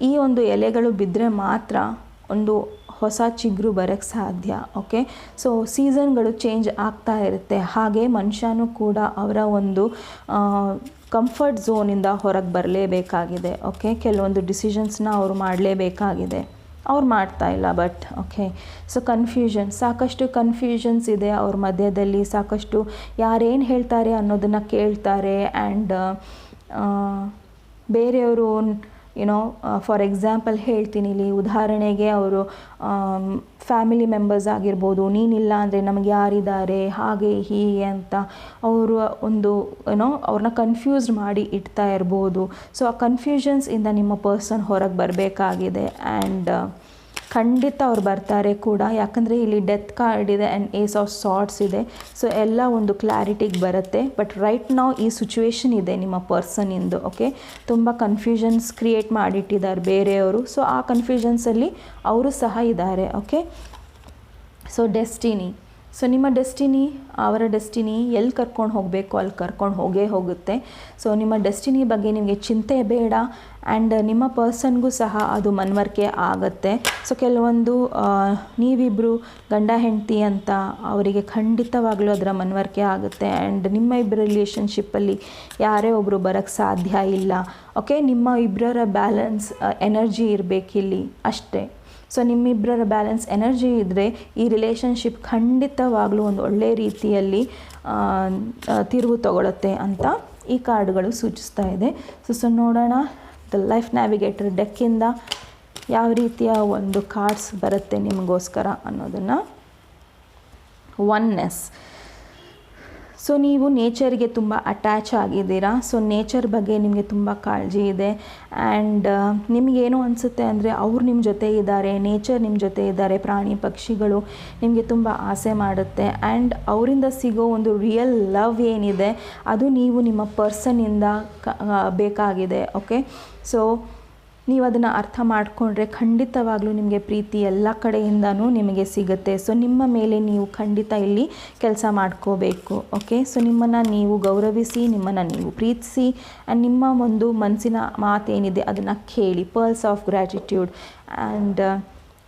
ಈ ಒಂದು ಎಲೆಗಳು ಬಿದ್ದರೆ ಮಾತ್ರ ಒಂದು ಹೊಸ ಚಿಗುರು ಬರೋಕ್ಕೆ ಸಾಧ್ಯ. ಓಕೆ, ಸೊ ಸೀಸನ್ಗಳು ಚೇಂಜ್ ಆಗ್ತಾ ಇರುತ್ತೆ. ಹಾಗೆ ಮನುಷ್ಯನೂ ಕೂಡ ಅವರ ಒಂದು ಕಂಫರ್ಟ್ ಝೋನಿಂದ ಹೊರಗೆ ಬರಲೇಬೇಕಾಗಿದೆ. ಓಕೆ, ಕೆಲವೊಂದು ಡಿಸಿಷನ್ಸ್ನ ಅವರು ಮಾಡಲೇಬೇಕಾಗಿದೆ. ಅವ್ರು ಮಾಡ್ತಾ ಇಲ್ಲ. ಬಟ್ ಓಕೆ, ಸೊ ಸಾಕಷ್ಟು ಕನ್ಫ್ಯೂಷನ್ಸ್ ಇದೆ ಅವ್ರ ಮಧ್ಯದಲ್ಲಿ. ಸಾಕಷ್ಟು ಯಾರೇನು ಹೇಳ್ತಾರೆ ಅನ್ನೋದನ್ನು ಕೇಳ್ತಾರೆ. ಆ್ಯಂಡ್ ಬೇರೆಯವರು ಫಾರ್ ಎಕ್ಸಾಂಪಲ್ ಹೇಳ್ತೀನಿ ಇಲ್ಲಿ, ಉದಾಹರಣೆಗೆ ಅವರು ಫ್ಯಾಮಿಲಿ ಮೆಂಬರ್ಸ್ ಆಗಿರ್ಬೋದು, ನೀನಿಲ್ಲ ಅಂದರೆ ನಮಗೆ ಯಾರಿದ್ದಾರೆ, ಹಾಗೆ ಹೀಗೆ ಅಂತ ಅವರು ಒಂದು ಅವ್ರನ್ನ ಕನ್ಫ್ಯೂಸ್ಡ್ ಮಾಡಿ ಇಡ್ತಾ ಇರ್ಬೋದು. ಸೊ ಆ ಕನ್ಫ್ಯೂಷನ್ಸಿಂದ ನಿಮ್ಮ ಪರ್ಸನ್ ಹೊರಗೆ ಬರಬೇಕಾಗಿದೆ. ಆ್ಯಂಡ್ ಖಂಡಿತ ಅವ್ರು ಬರ್ತಾರೆ ಕೂಡ. ಯಾಕಂದರೆ ಇಲ್ಲಿ ಡೆತ್ ಕಾರ್ಡ್ ಇದೆ ಆ್ಯಂಡ್ ಏಸ್ ಆಫ್ ಸಾರ್ಟ್ಸ್ ಇದೆ. ಸೊ ಎಲ್ಲ ಒಂದು ಕ್ಲಾರಿಟಿಗೆ ಬರುತ್ತೆ. ಬಟ್ ರೈಟ್ ನಾವು ಈ ಸಿಚುವೇಶನ್ ಇದೆ ನಿಮ್ಮ ಪರ್ಸನಿಂದು. ಓಕೆ, ತುಂಬ ಕನ್ಫ್ಯೂಷನ್ಸ್ ಕ್ರಿಯೇಟ್ ಮಾಡಿಟ್ಟಿದ್ದಾರೆ ಬೇರೆಯವರು. ಸೊ ಆ ಕನ್ಫ್ಯೂಷನ್ಸಲ್ಲಿ ಅವರು ಸಹ ಇದ್ದಾರೆ. Okay, so destiny. ಸೊ ನಿಮ್ಮ ಡೆಸ್ಟಿನಿ, ಅವರ ಡೆಸ್ಟಿನಿ ಎಲ್ಲಿ ಕರ್ಕೊಂಡು ಹೋಗಬೇಕು ಅಲ್ಲಿ ಕರ್ಕೊಂಡು ಹೋಗುತ್ತೆ. ಸೊ ನಿಮ್ಮ ಡೆಸ್ಟಿನಿ ಬಗ್ಗೆ ನಿಮಗೆ ಚಿಂತೆ ಬೇಡ. ಆ್ಯಂಡ್ ನಿಮ್ಮ ಪರ್ಸನ್ಗೂ ಸಹ ಅದು ಮನವರಿಕೆ ಆಗುತ್ತೆ. ಸೊ ಕೆಲವೊಂದು ನೀವಿಬ್ಬರು ಗಂಡ ಹೆಂಡತಿ ಅಂತ ಅವರಿಗೆ ಖಂಡಿತವಾಗ್ಲೂ ಅದರ ಮನವರಿಕೆ ಆಗುತ್ತೆ. ಆ್ಯಂಡ್ ನಿಮ್ಮ ಇಬ್ಬರ ರಿಲೇಷನ್ಶಿಪ್ಪಲ್ಲಿ ಯಾರೇ ಒಬ್ಬರು ಬರೋಕ್ಕೆ ಸಾಧ್ಯ ಇಲ್ಲ. ಓಕೆ, ನಿಮ್ಮ ಇಬ್ಬರ ಬ್ಯಾಲೆನ್ಸ್ ಎನರ್ಜಿ ಇರಬೇಕಿಲ್ಲಿ ಅಷ್ಟೇ. ಸೊ ನಿಮ್ಮಿಬ್ಬರ ಬ್ಯಾಲೆನ್ಸ್ ಎನರ್ಜಿ ಇದ್ದರೆ ಈ ರಿಲೇಷನ್ಶಿಪ್ ಖಂಡಿತವಾಗ್ಲೂ ಒಂದು ಒಳ್ಳೆಯ ರೀತಿಯಲ್ಲಿ ತಿರುವು ತಗೊಳುತ್ತೆ ಅಂತ ಈ ಕಾರ್ಡ್ಗಳು ಸೂಚಿಸ್ತಾ ಇದೆ. ಸೊ ನೋಡೋಣ ದ ಲೈಫ್ ನ್ಯಾವಿಗೇಟರ್ ಡೆಕ್ಕಿಂದ ಯಾವ ರೀತಿಯ ಒಂದು ಕಾರ್ಡ್ಸ್ ಬರುತ್ತೆ ನಿಮಗೋಸ್ಕರ ಅನ್ನೋದನ್ನು. ಒನ್ನೆಸ್. ಸೊ ನೀವು ನೇಚರ್ಗೆ ತುಂಬ ಅಟ್ಯಾಚ್ ಆಗಿದ್ದೀರಾ. ಸೊ ನೇಚರ್ ಬಗ್ಗೆ ನಿಮಗೆ ತುಂಬ ಕಾಳಜಿ ಇದೆ. ಆ್ಯಂಡ್ ನಿಮಗೇನು ಅನಿಸುತ್ತೆ ಅಂದರೆ ಅವ್ರು ನಿಮ್ಮ ಜೊತೆ ಇದ್ದಾರೆ, ನೇಚರ್ ನಿಮ್ಮ ಜೊತೆ ಇದ್ದಾರೆ, ಪ್ರಾಣಿ ಪಕ್ಷಿಗಳು ನಿಮಗೆ ತುಂಬ ಆಸೆ ಮಾಡುತ್ತೆ. ಆ್ಯಂಡ್ ಅವರಿಂದ ಸಿಗೋ ಒಂದು ರಿಯಲ್ ಲವ್ ಏನಿದೆ ಅದು ನೀವು ನಿಮ್ಮ ಪರ್ಸನ್ನಿಂದ ಬೇಕಾಗಿದೆ. ಓಕೆ, ಸೊ ನೀವು ಅದನ್ನು ಅರ್ಥ ಮಾಡಿಕೊಂಡ್ರೆ ಖಂಡಿತವಾಗ್ಲೂ ನಿಮಗೆ ಪ್ರೀತಿ ಎಲ್ಲ ಕಡೆಯಿಂದನೂ ನಿಮಗೆ ಸಿಗುತ್ತೆ. ಸೊ ನಿಮ್ಮ ಮೇಲೆ ನೀವು ಖಂಡಿತ ಇಲ್ಲಿ ಕೆಲಸ ಮಾಡ್ಕೋಬೇಕು. ಓಕೆ, ಸೊ ನಿಮ್ಮನ್ನು ನೀವು ಗೌರವಿಸಿ, ನಿಮ್ಮನ್ನು ನೀವು ಪ್ರೀತಿಸಿ. ಆ್ಯಂಡ್ ನಿಮ್ಮ ಒಂದು ಮನಸ್ಸಿನ ಮಾತೇನಿದೆ ಅದನ್ನು ಕೇಳಿ. Pearls of gratitude. ಆ್ಯಂಡ್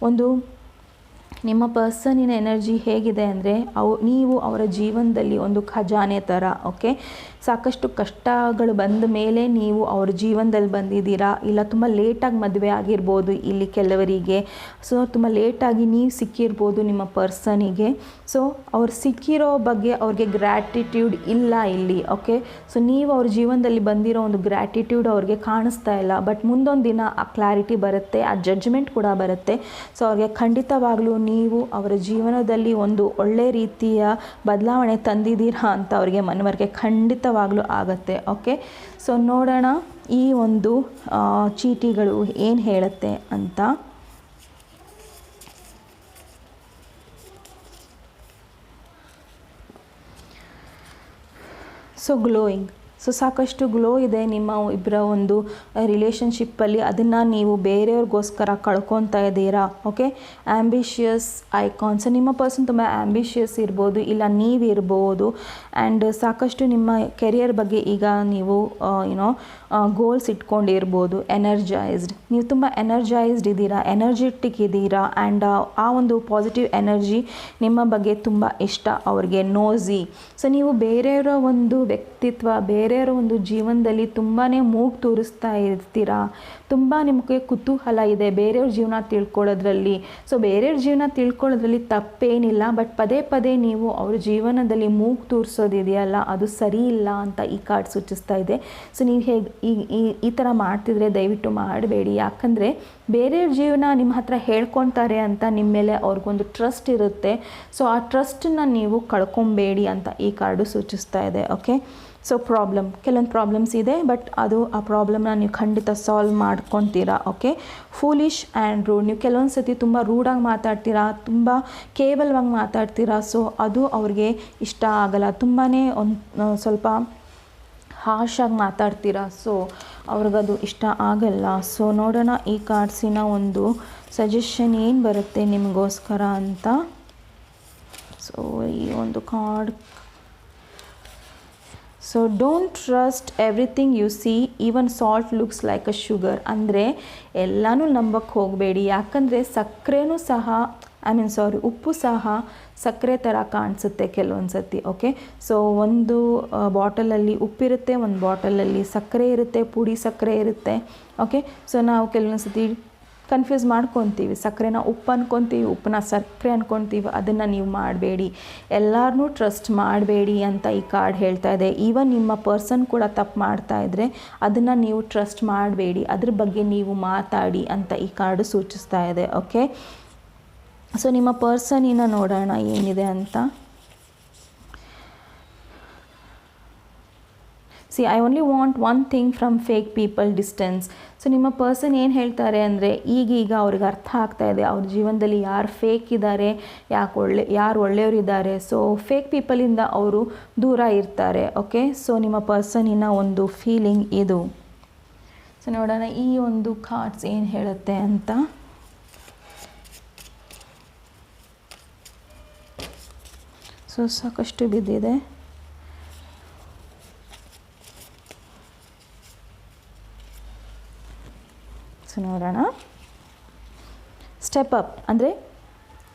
ಒಂದು ನಿಮ್ಮ ಪರ್ಸನಿನ ಎನರ್ಜಿ ಹೇಗಿದೆ ಅಂದರೆ ನೀವು ಅವರ ಜೀವನದಲ್ಲಿ ಒಂದು ಖಜಾನೆ ಥರ. ಓಕೆ, ಸಾಕಷ್ಟು ಕಷ್ಟಗಳು ಬಂದ ಮೇಲೆ ನೀವು ಅವ್ರ ಜೀವನದಲ್ಲಿ ಬಂದಿದ್ದೀರಾ, ಇಲ್ಲ ತುಂಬ ಲೇಟಾಗಿ ಮದುವೆ ಆಗಿರ್ಬೋದು ಇಲ್ಲಿ ಕೆಲವರಿಗೆ. ಸೊ ತುಂಬ ಲೇಟಾಗಿ ನೀವು ಸಿಕ್ಕಿರ್ಬೋದು ನಿಮ್ಮ ಪರ್ಸನಿಗೆ. ಸೊ ಅವ್ರು ಸಿಕ್ಕಿರೋ ಬಗ್ಗೆ ಅವ್ರಿಗೆ ಗ್ರ್ಯಾಟಿಟ್ಯೂಡ್ ಇಲ್ಲ ಇಲ್ಲಿ. ಓಕೆ, ಸೊ ನೀವು ಅವ್ರ ಜೀವನದಲ್ಲಿ ಬಂದಿರೋ ಒಂದು ಗ್ರ್ಯಾಟಿಟ್ಯೂಡ್ ಅವ್ರಿಗೆ ಕಾಣಿಸ್ತಾ ಇಲ್ಲ. ಬಟ್ ಮುಂದೊಂದು ದಿನ ಆ ಕ್ಲಾರಿಟಿ ಬರುತ್ತೆ, ಆ ಜಡ್ಜ್ಮೆಂಟ್ ಕೂಡ ಬರುತ್ತೆ. ಸೊ ಅವ್ರಿಗೆ ಖಂಡಿತವಾಗ್ಲೂ ನೀವು ಅವರ ಜೀವನದಲ್ಲಿ ಒಂದು ಒಳ್ಳೆ ರೀತಿಯ ಬದಲಾವಣೆ ತಂದಿದ್ದೀರಾ ಅಂತ ಅವರಿಗೆ ಮನವರಿಕೆ ಖಂಡಿತವಾಗ್ಲೂ ಆಗುತ್ತೆ. ಓಕೆ, ಸೊ ನೋಡೋಣ ಈ ಒಂದು ಚೀಟಿಗಳು ಏನು ಹೇಳುತ್ತೆ ಅಂತ. ಸೊ ಗ್ಲೋಯಿಂಗ್, ಸೊ ಸಾಕಷ್ಟು ಗ್ಲೋ ಇದೆ ನಿಮ್ಮ ಇಬ್ಬರ ಒಂದು ರಿಲೇಷನ್ಶಿಪ್ಪಲ್ಲಿ. ಅದನ್ನು ನೀವು ಬೇರೆಯವ್ರಿಗೋಸ್ಕರ ಕಳ್ಕೊತಾ ಇದ್ದೀರಾ. Okay, ambitious icon. ಸೊ ನಿಮ್ಮ ಪರ್ಸನ್ ತುಂಬ ಆ್ಯಂಬಿಷಿಯಸ್ ಇರ್ಬೋದು, ಇಲ್ಲ ನೀವಿರ್ಬೋದು. ಆ್ಯಂಡ್ ಸಾಕಷ್ಟು ನಿಮ್ಮ ಕೆರಿಯರ್ ಬಗ್ಗೆ ಈಗ ನೀವು ಗೋಲ್ಸ್ ಇಟ್ಕೊಂಡಿರ್ಬೋದು. ಎನರ್ಜೈಸ್ಡ್, ನೀವು ತುಂಬ ಎನರ್ಜೈಸ್ಡ್ ಇದ್ದೀರಾ, ಎನರ್ಜೆಟಿಕ್ ಇದ್ದೀರಾ. ಆ್ಯಂಡ್ ಆ ಒಂದು ಪಾಸಿಟಿವ್ ಎನರ್ಜಿ ನಿಮ್ಮ ಬಗ್ಗೆ ತುಂಬ ಇಷ್ಟ ಅವ್ರಿಗೆ. ನೋಸಿ, ಸೊ ನೀವು ಬೇರೆಯವರ ಒಂದು ವ್ಯಕ್ತಿತ್ವ, ಬೇರೆಯವರ ಒಂದು ಜೀವನದಲ್ಲಿ ತುಂಬಾ ಮೂಗು ತೋರಿಸ್ತಾ ಇರ್ತೀರಾ. ತುಂಬ ನಿಮಗೆ ಕುತೂಹಲ ಇದೆ ಬೇರೆಯವ್ರ ಜೀವನ ತಿಳ್ಕೊಳ್ಳೋದ್ರಲ್ಲಿ. ಸೊ ಬೇರೆಯವ್ರ ಜೀವನ ತಿಳ್ಕೊಳ್ಳೋದ್ರಲ್ಲಿ ತಪ್ಪೇನಿಲ್ಲ. ಬಟ್ ಪದೇ ಪದೇ ನೀವು ಅವ್ರ ಜೀವನದಲ್ಲಿ ಮೂಗು ತೋರಿಸೋದಿದೆಯಲ್ಲ, ಅದು ಸರಿ ಇಲ್ಲ ಅಂತ ಈ ಕಾರ್ಡ್ ಸೂಚಿಸ್ತಾ ಇದೆ. ಸೊ ನೀವು ಹೇಗೆ ಈ ಥರ ಮಾಡ್ತಿದ್ರೆ ದಯವಿಟ್ಟು ಮಾಡಬೇಡಿ. ಯಾಕಂದರೆ ಬೇರೆಯವ್ರ ಜೀವನ ನಿಮ್ಮ ಹತ್ರ ಹೇಳ್ಕೊತಾರೆ ಅಂತ ನಿಮ್ಮ ಮೇಲೆ ಅವ್ರಿಗೊಂದು ಟ್ರಸ್ಟ್ ಇರುತ್ತೆ. ಸೊ ಆ ಟ್ರಸ್ಟನ್ನು ನೀವು ಕಳ್ಕೊಬೇಡಿ ಅಂತ ಈ ಕಾರ್ಡು ಸೂಚಿಸ್ತಾ ಇದೆ. ಓಕೆ, ಸೊ ಕೆಲವೊಂದು ಪ್ರಾಬ್ಲಮ್ಸ್ ಇದೆ, ಬಟ್ ಆ ಪ್ರಾಬ್ಲಮ್ನ ನೀವು ಖಂಡಿತ ಸಾಲ್ವ್ ಮಾಡ್ಕೊತೀರಾ. ಓಕೆ, ಫೂಲಿಶ್ ಆ್ಯಂಡ್ ರೂಡ್, ನೀವು ಕೆಲವೊಂದು ಸತಿ ತುಂಬ ರೂಡಾಗಿ ಮಾತಾಡ್ತೀರಾ, ತುಂಬ ಕೇವಲವಾಗಿ ಮಾತಾಡ್ತೀರಾ. ಸೊ ಅದು ಅವ್ರಿಗೆ ಇಷ್ಟ ಆಗಲ್ಲ. ತುಂಬಾ ಸ್ವಲ್ಪ ಹಾರ್ಷಾಗಿ ಮಾತಾಡ್ತೀರಾ. ಸೊ ಅವ್ರಿಗದು ಇಷ್ಟ ಆಗಲ್ಲ. ಸೊ ನೋಡೋಣ ಈ ಕಾರ್ಡ್ಸಿನ ಒಂದು ಸಜೆಷನ್ ಏನು ಬರುತ್ತೆ ನಿಮಗೋಸ್ಕರ ಅಂತ. ಸೊ ಈ ಒಂದು card, so don't trust everything U C, even salt looks like a sugar. ಅಂದರೆ ಎಲ್ಲನೂ ನಂಬಕ್ಕೆ ಹೋಗಬೇಡಿ. ಯಾಕಂದರೆ ಸಕ್ಕರೆನೂ ಸಹ ಉಪ್ಪು ಸಹ ಸಕ್ಕರೆ ಥರ ಕಾಣಿಸುತ್ತೆ ಕೆಲವೊಂದು ಸತಿ. ಓಕೆ, ಸೊ ಒಂದು ಬಾಟಲಲ್ಲಿ ಉಪ್ಪಿರುತ್ತೆ, ಒಂದು ಬಾಟಲಲ್ಲಿ ಸಕ್ಕರೆ ಇರುತ್ತೆ, ಪುಡಿ ಸಕ್ಕರೆ ಇರುತ್ತೆ. ಓಕೆ, ಸೊ ನಾವು ಕೆಲವೊಂದು ಸತಿ ಕನ್ಫ್ಯೂಸ್ ಮಾಡ್ಕೊತೀವಿ. ಸಕ್ಕರೆನ ಉಪ್ಪು ಅನ್ಕೊತೀವಿ, ಉಪ್ಪನ್ನ ಸಕ್ಕರೆ ಅನ್ಕೊತೀವಿ. ಅದನ್ನು ನೀವು ಮಾಡಬೇಡಿ, ಎಲ್ಲರನ್ನೂ ಟ್ರಸ್ಟ್ ಮಾಡಬೇಡಿ ಅಂತ ಈ ಕಾರ್ಡ್ ಹೇಳ್ತಾ ಇದೆ. ಈವನ್ ನಿಮ್ಮ ಪರ್ಸನ್ ಕೂಡ ತಪ್ಪು ಮಾಡ್ತಾ ಇದ್ದರೆ ಅದನ್ನು ನೀವು ಟ್ರಸ್ಟ್ ಮಾಡಬೇಡಿ, ಅದ್ರ ಬಗ್ಗೆ ನೀವು ಮಾತಾಡಿ ಅಂತ ಈ ಕಾರ್ಡು ಸೂಚಿಸ್ತಾ ಇದೆ. ಓಕೆ, ಸೊ ನಿಮ್ಮ ಪರ್ಸನಿನ ನೋಡೋಣ ಏನಿದೆ ಅಂತ. C, I only want one thing from fake people, distance. So ನಿಮ್ಮ ಪರ್ಸನ್ ಏನು ಹೇಳ್ತಾರೆ ಅಂದರೆ ಈಗೀಗ ಅವ್ರಿಗೆ ಅರ್ಥ ಆಗ್ತಾ ಇದೆ ಅವ್ರ ಜೀವನದಲ್ಲಿ ಯಾರು ಫೇಕ್ ಇದ್ದಾರೆ, ಯಾರು ಒಳ್ಳೆಯವರಿದ್ದಾರೆ. ಸೊ ಫೇಕ್ ಪೀಪಲಿಂದ ಅವರು ದೂರ ಇರ್ತಾರೆ. ಓಕೆ, ಸೊ ನಿಮ್ಮ ಪರ್ಸನಿನ ಒಂದು ಫೀಲಿಂಗ್ ಇದು. ಸೊ ನೋಡೋಣ ಈ ಒಂದು ಕಾರ್ಡ್ಸ್ ಏನು ಹೇಳುತ್ತೆ ಅಂತ. ಸೊ ಸಾಕಷ್ಟು ಬಿದ್ದಿದೆ. ಸೊ ನೋಡೋಣ. ಸ್ಟೆಪ್ ಅಪ್ ಅಂದರೆ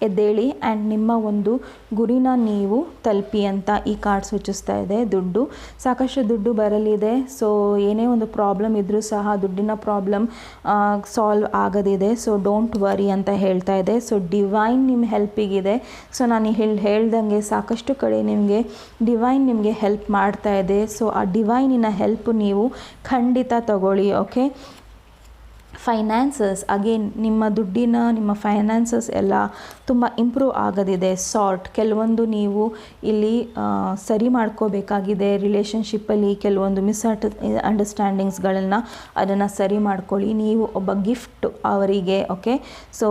ಎದ್ದೇಳಿ ಆ್ಯಂಡ್ ನಿಮ್ಮ ಒಂದು ಗುರಿನ ನೀವು ತಲುಪಿ ಅಂತ ಈ ಕಾರ್ಡ್ ಸೂಚಿಸ್ತಾ ಇದೆ. ದುಡ್ಡು, ಸಾಕಷ್ಟು ದುಡ್ಡು ಬರಲಿದೆ. ಸೊ ಏನೇ ಒಂದು ಪ್ರಾಬ್ಲಮ್ ಇದ್ದರೂ ಸಹ ದುಡ್ಡಿನ ಪ್ರಾಬ್ಲಮ್ ಸಾಲ್ವ್ ಆಗೋದಿದೆ. ಸೊ ಡೋಂಟ್ ವರಿ ಅಂತ ಹೇಳ್ತಾ ಇದೆ. ಸೊ ಡಿವೈನ್ ನಿಮ್ಮ ಹೆಲ್ಪಿಗಿದೆ. ಸೊ ನಾನು ಹೇಳ್ದಂಗೆ ಸಾಕಷ್ಟು ಕಡೆ ಡಿವೈನ್ ನಿಮಗೆ ಹೆಲ್ಪ್ ಮಾಡ್ತಾ ಇದೆ. ಸೊ ಆ ಡಿವೈನಿನ ಹೆಲ್ಪ್ ನೀವು ಖಂಡಿತ ತಗೊಳ್ಳಿ. ಓಕೆ, ಫೈನಾನ್ಸಸ್, ಅಗೇನ್ ನಿಮ್ಮ ಫೈನಾನ್ಸಸ್ ಎಲ್ಲ ತುಂಬ ಇಂಪ್ರೂವ್ ಆಗೋದಿದೆ. ಕೆಲವೊಂದು ನೀವು ಇಲ್ಲಿ ಸರಿ ಮಾಡ್ಕೋಬೇಕಾಗಿದೆ. ರಿಲೇಷನ್ಶಿಪ್ಪಲ್ಲಿ ಕೆಲವೊಂದು ಅಂಡರ್ಸ್ಟ್ಯಾಂಡಿಂಗ್ಸ್ಗಳನ್ನು ಅದನ್ನು ಸರಿ ಮಾಡ್ಕೊಳ್ಳಿ. ನೀವು ಒಬ್ಬ ಗಿಫ್ಟ್ ಅವರಿಗೆ. ಓಕೆ, ಸೊ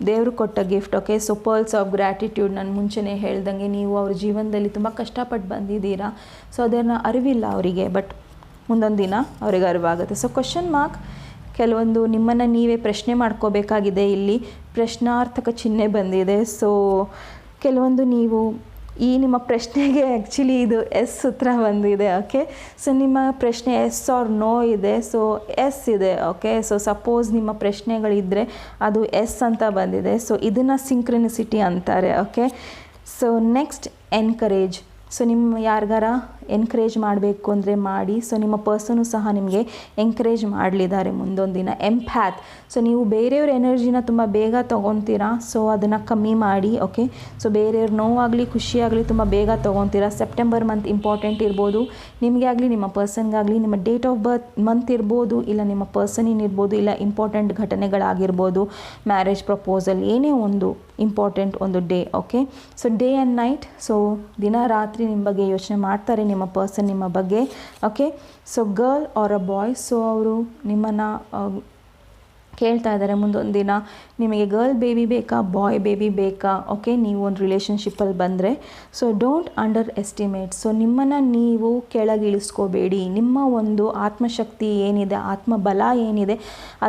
ದೇವರು ಕೊಟ್ಟ gift. Okay, so pearls of gratitude, ನಾನು ಮುಂಚೆನೇ ಹೇಳ್ದಂಗೆ ನೀವು ಅವ್ರ ಜೀವನದಲ್ಲಿ ತುಂಬ ಕಷ್ಟಪಟ್ಟು ಬಂದಿದ್ದೀರಾ. ಸೊ ಅದನ್ನು ಅರಿವಿಲ್ಲ ಅವರಿಗೆ, ಬಟ್ ಮುಂದೊಂದು ದಿನ ಅವರಿಗೆ ಅರಿವಾಗುತ್ತೆ. ಸೊ ಕ್ವಶನ್ ಮಾರ್ಕ್, ಕೆಲವೊಂದು ನಿಮ್ಮನ್ನು ನೀವೇ ಪ್ರಶ್ನೆ ಮಾಡ್ಕೋಬೇಕಾಗಿದೆ. ಇಲ್ಲಿ ಪ್ರಶ್ನಾರ್ಥಕ ಚಿಹ್ನೆ ಬಂದಿದೆ. ಸೊ ಕೆಲವೊಂದು ನೀವು ನಿಮ್ಮ ಪ್ರಶ್ನೆಗೆ ಆ್ಯಕ್ಚುಲಿ ಇದು ಎಸ್ ಸೂತ್ರ ಬಂದಿದೆ. ಓಕೆ, ಸೊ ನಿಮ್ಮ ಪ್ರಶ್ನೆ ಎಸ್ ಆರ್ ನೋ ಇದೆ. ಸೊ ಎಸ್ ಇದೆ. ಓಕೆ, ಸೊ ಸಪೋಸ್ ನಿಮ್ಮ ಪ್ರಶ್ನೆಗಳಿದ್ದರೆ ಅದು ಎಸ್ ಅಂತ ಬಂದಿದೆ. ಸೊ ಇದನ್ನು ಸಿಂಕ್ರನಿಸಿಟಿ ಅಂತಾರೆ. Okay, so next encourage. So ನಿಮ್ಮ ಯಾರಿಗಾರ ಎನ್ಕರೇಜ್ ಮಾಡಬೇಕು ಅಂದರೆ ಮಾಡಿ. ಸೊ ನಿಮ್ಮ ಪರ್ಸನು ಸಹ ನಿಮಗೆ ಎಂಕರೇಜ್ ಮಾಡಲಿದ್ದಾರೆ ಮುಂದೊಂದು ದಿನ. ಎಂಪ್ಯಾಥ್, ಸೊ ನೀವು ಬೇರೆಯವ್ರ ಎನರ್ಜಿನ ತುಂಬ ಬೇಗ ತೊಗೊತೀರಾ, ಸೊ ಅದನ್ನು ಕಮ್ಮಿ ಮಾಡಿ. ಓಕೆ, ಸೊ ಬೇರೆಯವ್ರ ನೋವಾಗಲಿ ಖುಷಿಯಾಗಲಿ ತುಂಬ ಬೇಗ ತೊಗೊತೀರಾ. ಸೆಪ್ಟೆಂಬರ್ ಮಂತ್ ಇಂಪಾರ್ಟೆಂಟ್ ಇರ್ಬೋದು ನಿಮಗೆ ಆಗಲಿ ನಿಮ್ಮ ಪರ್ಸನ್ಗಾಗಲಿ. ನಿಮ್ಮ ಡೇಟ್ ಆಫ್ ಬರ್ತ್ ಮಂತ್ ಇರ್ಬೋದು, ಇಲ್ಲ ನಿಮ್ಮ ಪರ್ಸನ್ ಇರ್ಬೋದು, ಇಲ್ಲ ಇಂಪಾರ್ಟೆಂಟ್ ಘಟನೆಗಳಾಗಿರ್ಬೋದು, ಮ್ಯಾರೇಜ್ ಪ್ರಪೋಸಲ್, ಏನೇ ಒಂದು ಇಂಪಾರ್ಟೆಂಟ್ ಒಂದು day. Okay, so day and night, so ದಿನ ರಾತ್ರಿ ನಿಮ್ಮ ಬಗ್ಗೆ ಯೋಚನೆ ಮಾಡ್ತಾರೆ ನಿಮ್ಮ ಪರ್ಸನ್ ನಿಮ್ಮ ಬಗ್ಗೆ. ಓಕೆ, ಸೊ ಗರ್ಲ್ ಆರ್ ಅ ಬಾಯ್, ಸೊ ಅವರು ನಿಮ್ಮನ್ನು ಕೇಳ್ತಾ ಇದ್ದಾರೆ ಮುಂದೊಂದು ದಿನ ನಿಮಗೆ ಗರ್ಲ್ ಬೇಬಿ ಬೇಕಾ, ಬಾಯ್ ಬೇಬಿ ಬೇಕಾ. ಓಕೆ, ನೀವು ಒಂದು ರಿಲೇಷನ್ಶಿಪ್ಪಲ್ಲಿ ಬಂದರೆ, so don't under estimate, so ನಿಮ್ಮನ್ನು ನೀವು ಕೆಳಗಿಳಿಸ್ಕೋಬೇಡಿ. ನಿಮ್ಮ ಒಂದು ಆತ್ಮಶಕ್ತಿ ಏನಿದೆ, ಆತ್ಮಬಲ ಏನಿದೆ,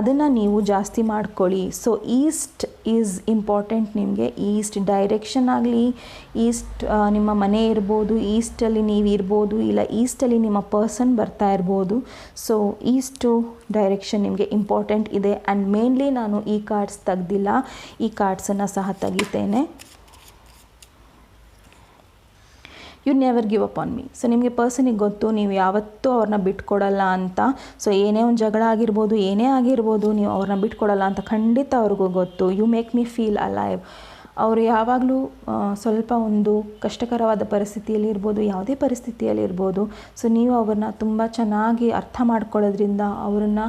ಅದನ್ನು ನೀವು ಜಾಸ್ತಿ ಮಾಡ್ಕೊಳ್ಳಿ. ಸೊ ಈಸ್ಟ್ ಈಸ್ ಇಂಪಾರ್ಟೆಂಟ್ ನಿಮಗೆ. ಈಸ್ಟ್ ಡೈರೆಕ್ಷನ್ ಆಗಲಿ, ಈಸ್ಟ್ ನಿಮ್ಮ ಮನೆ ಇರ್ಬೋದು, ಈಸ್ಟಲ್ಲಿ ನೀವು ಇರ್ಬೋದು, ಇಲ್ಲ ಈಸ್ಟಲ್ಲಿ ನಿಮ್ಮ ಪರ್ಸನ್ ಬರ್ತಾ ಇರ್ಬೋದು. ಸೊ ಈಸ್ಟು ಡೈರೆಕ್ಷನ್ ನಿಮಗೆ ಇಂಪಾರ್ಟೆಂಟ್ ಇದೆ. ಆ್ಯಂಡ್ ಮೇನ್ಲಿ ನಾನು ಈ ಕಾರ್ಡ್ಸ್ ತೆಗ್ದಿಲ್ಲ, ಈ ಕಾರ್ಡ್ಸನ್ನು ಸಹ ತೆಗಿತೇನೆ. You never give up on me, so ನಿಮಗೆ ಪರ್ಸನಿಗೆ ಗೊತ್ತು ನೀವು ಯಾವತ್ತೂ ಅವ್ರನ್ನ ಬಿಟ್ಕೊಡಲ್ಲ ಅಂತ. ಸೊ ಏನೇ ಒಂದು ಜಗಳ ಆಗಿರ್ಬೋದು, ಏನೇ ಆಗಿರ್ಬೋದು, ನೀವು ಅವ್ರನ್ನ ಬಿಟ್ಕೊಡಲ್ಲ ಅಂತ ಖಂಡಿತ ಅವ್ರಿಗೂ ಗೊತ್ತು. You make me feel alive. ಅವರು ಯಾವಾಗಲೂ ಸ್ವಲ್ಪ ಒಂದು ಕಷ್ಟಕರವಾದ ಪರಿಸ್ಥಿತಿಯಲ್ಲಿ ಇರ್ಬೋದು, ಯಾವುದೇ ಪರಿಸ್ಥಿತಿಯಲ್ಲಿರ್ಬೋದು, ಸೊ ನೀವು ಅವ್ರನ್ನ ತುಂಬ ಚೆನ್ನಾಗಿ ಅರ್ಥ ಮಾಡ್ಕೊಳ್ಳೋದ್ರಿಂದ ಅವ್ರನ್ನ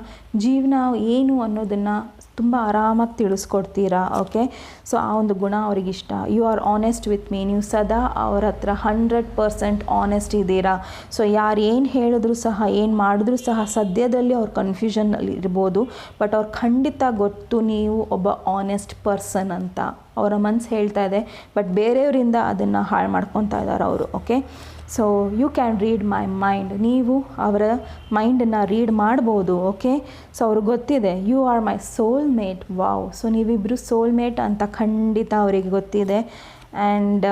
ಜೀವನ ಏನು ಅನ್ನೋದನ್ನು ತುಂಬ ಆರಾಮಾಗಿ ತಿಳಿಸ್ಕೊಡ್ತೀರಾ. ಓಕೆ, ಸೊ ಆ ಒಂದು ಗುಣ ಅವ್ರಿಗಿಷ್ಟ. You are honest with me, ನೀವು ಸದಾ ಅವ್ರ ಹತ್ರ 100% ಆನೆಸ್ಟ್ ಇದ್ದೀರಾ. ಸೊ ಯಾರು ಏನು ಹೇಳಿದ್ರು ಸಹ, ಏನು ಮಾಡಿದ್ರು ಸಹ ಸದ್ಯದಲ್ಲಿ ಅವ್ರು ಕನ್ಫ್ಯೂಷನಲ್ಲಿ ಇರ್ಬೋದು, ಬಟ್ ಅವ್ರು ಖಂಡಿತ ಗೊತ್ತು ನೀವು ಒಬ್ಬ ಆನೆಸ್ಟ್ ಪರ್ಸನ್ ಅಂತ. ಅವರ ಮನಸ್ಸು ಹೇಳ್ತಾ ಇದೆ, ಬಟ್ ಬೇರೆಯವರಿಂದ ಅದನ್ನು ಹಾಳು ಮಾಡ್ಕೊತಾ ಇದ್ದಾರೆ ಅವರು. Okay, so you can read my mind, ನೀವು ಅವರ ಮೈಂಡನ್ನು ರೀಡ್ ಮಾಡ್ಬೋದು. ಓಕೆ, ಸೊ ಅವ್ರಿಗೆ ಗೊತ್ತಿದೆ you are my soul mate. Wow, so ನೀವಿಬ್ಬರು ಸೋಲ್ ಮೇಟ್ ಅಂತ ಖಂಡಿತ ಅವರಿಗೆ ಗೊತ್ತಿದೆ. And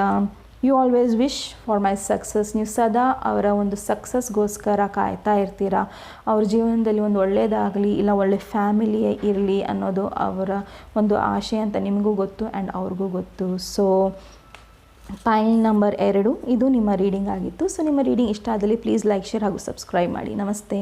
you always wish for my success, ನೀವು ಸದಾ ಅವರ ಒಂದು ಸಕ್ಸಸ್ಗೋಸ್ಕರ ಕಾಯ್ತಾ ಇರ್ತೀರಾ. ಅವ್ರ ಜೀವನದಲ್ಲಿ ಒಂದು ಒಳ್ಳೆಯದಾಗಲಿ, ಇಲ್ಲ ಒಳ್ಳೆ ಫ್ಯಾಮಿಲಿ ಇರಲಿ ಅನ್ನೋದು ಅವರ ಒಂದು ಆಶೆ ಅಂತ ನಿಮಗೂ ಗೊತ್ತು ಆ್ಯಂಡ್ ಅವ್ರಿಗೂ ಗೊತ್ತು. ಸೊ ಫೈಲ್ ನಂಬರ್ 2 ಇದು ನಿಮ್ಮ ರೀಡಿಂಗ್ ಆಗಿತ್ತು. ಸೊ ನಿಮ್ಮ ರೀಡಿಂಗ್ ಇಷ್ಟ ಆದಲ್ಲಿ ಪ್ಲೀಸ್ ಲೈಕ್, ಶೇರ್ ಹಾಗೂ ಸಬ್ಸ್ಕ್ರೈಬ್ ಮಾಡಿ. ನಮಸ್ತೆ.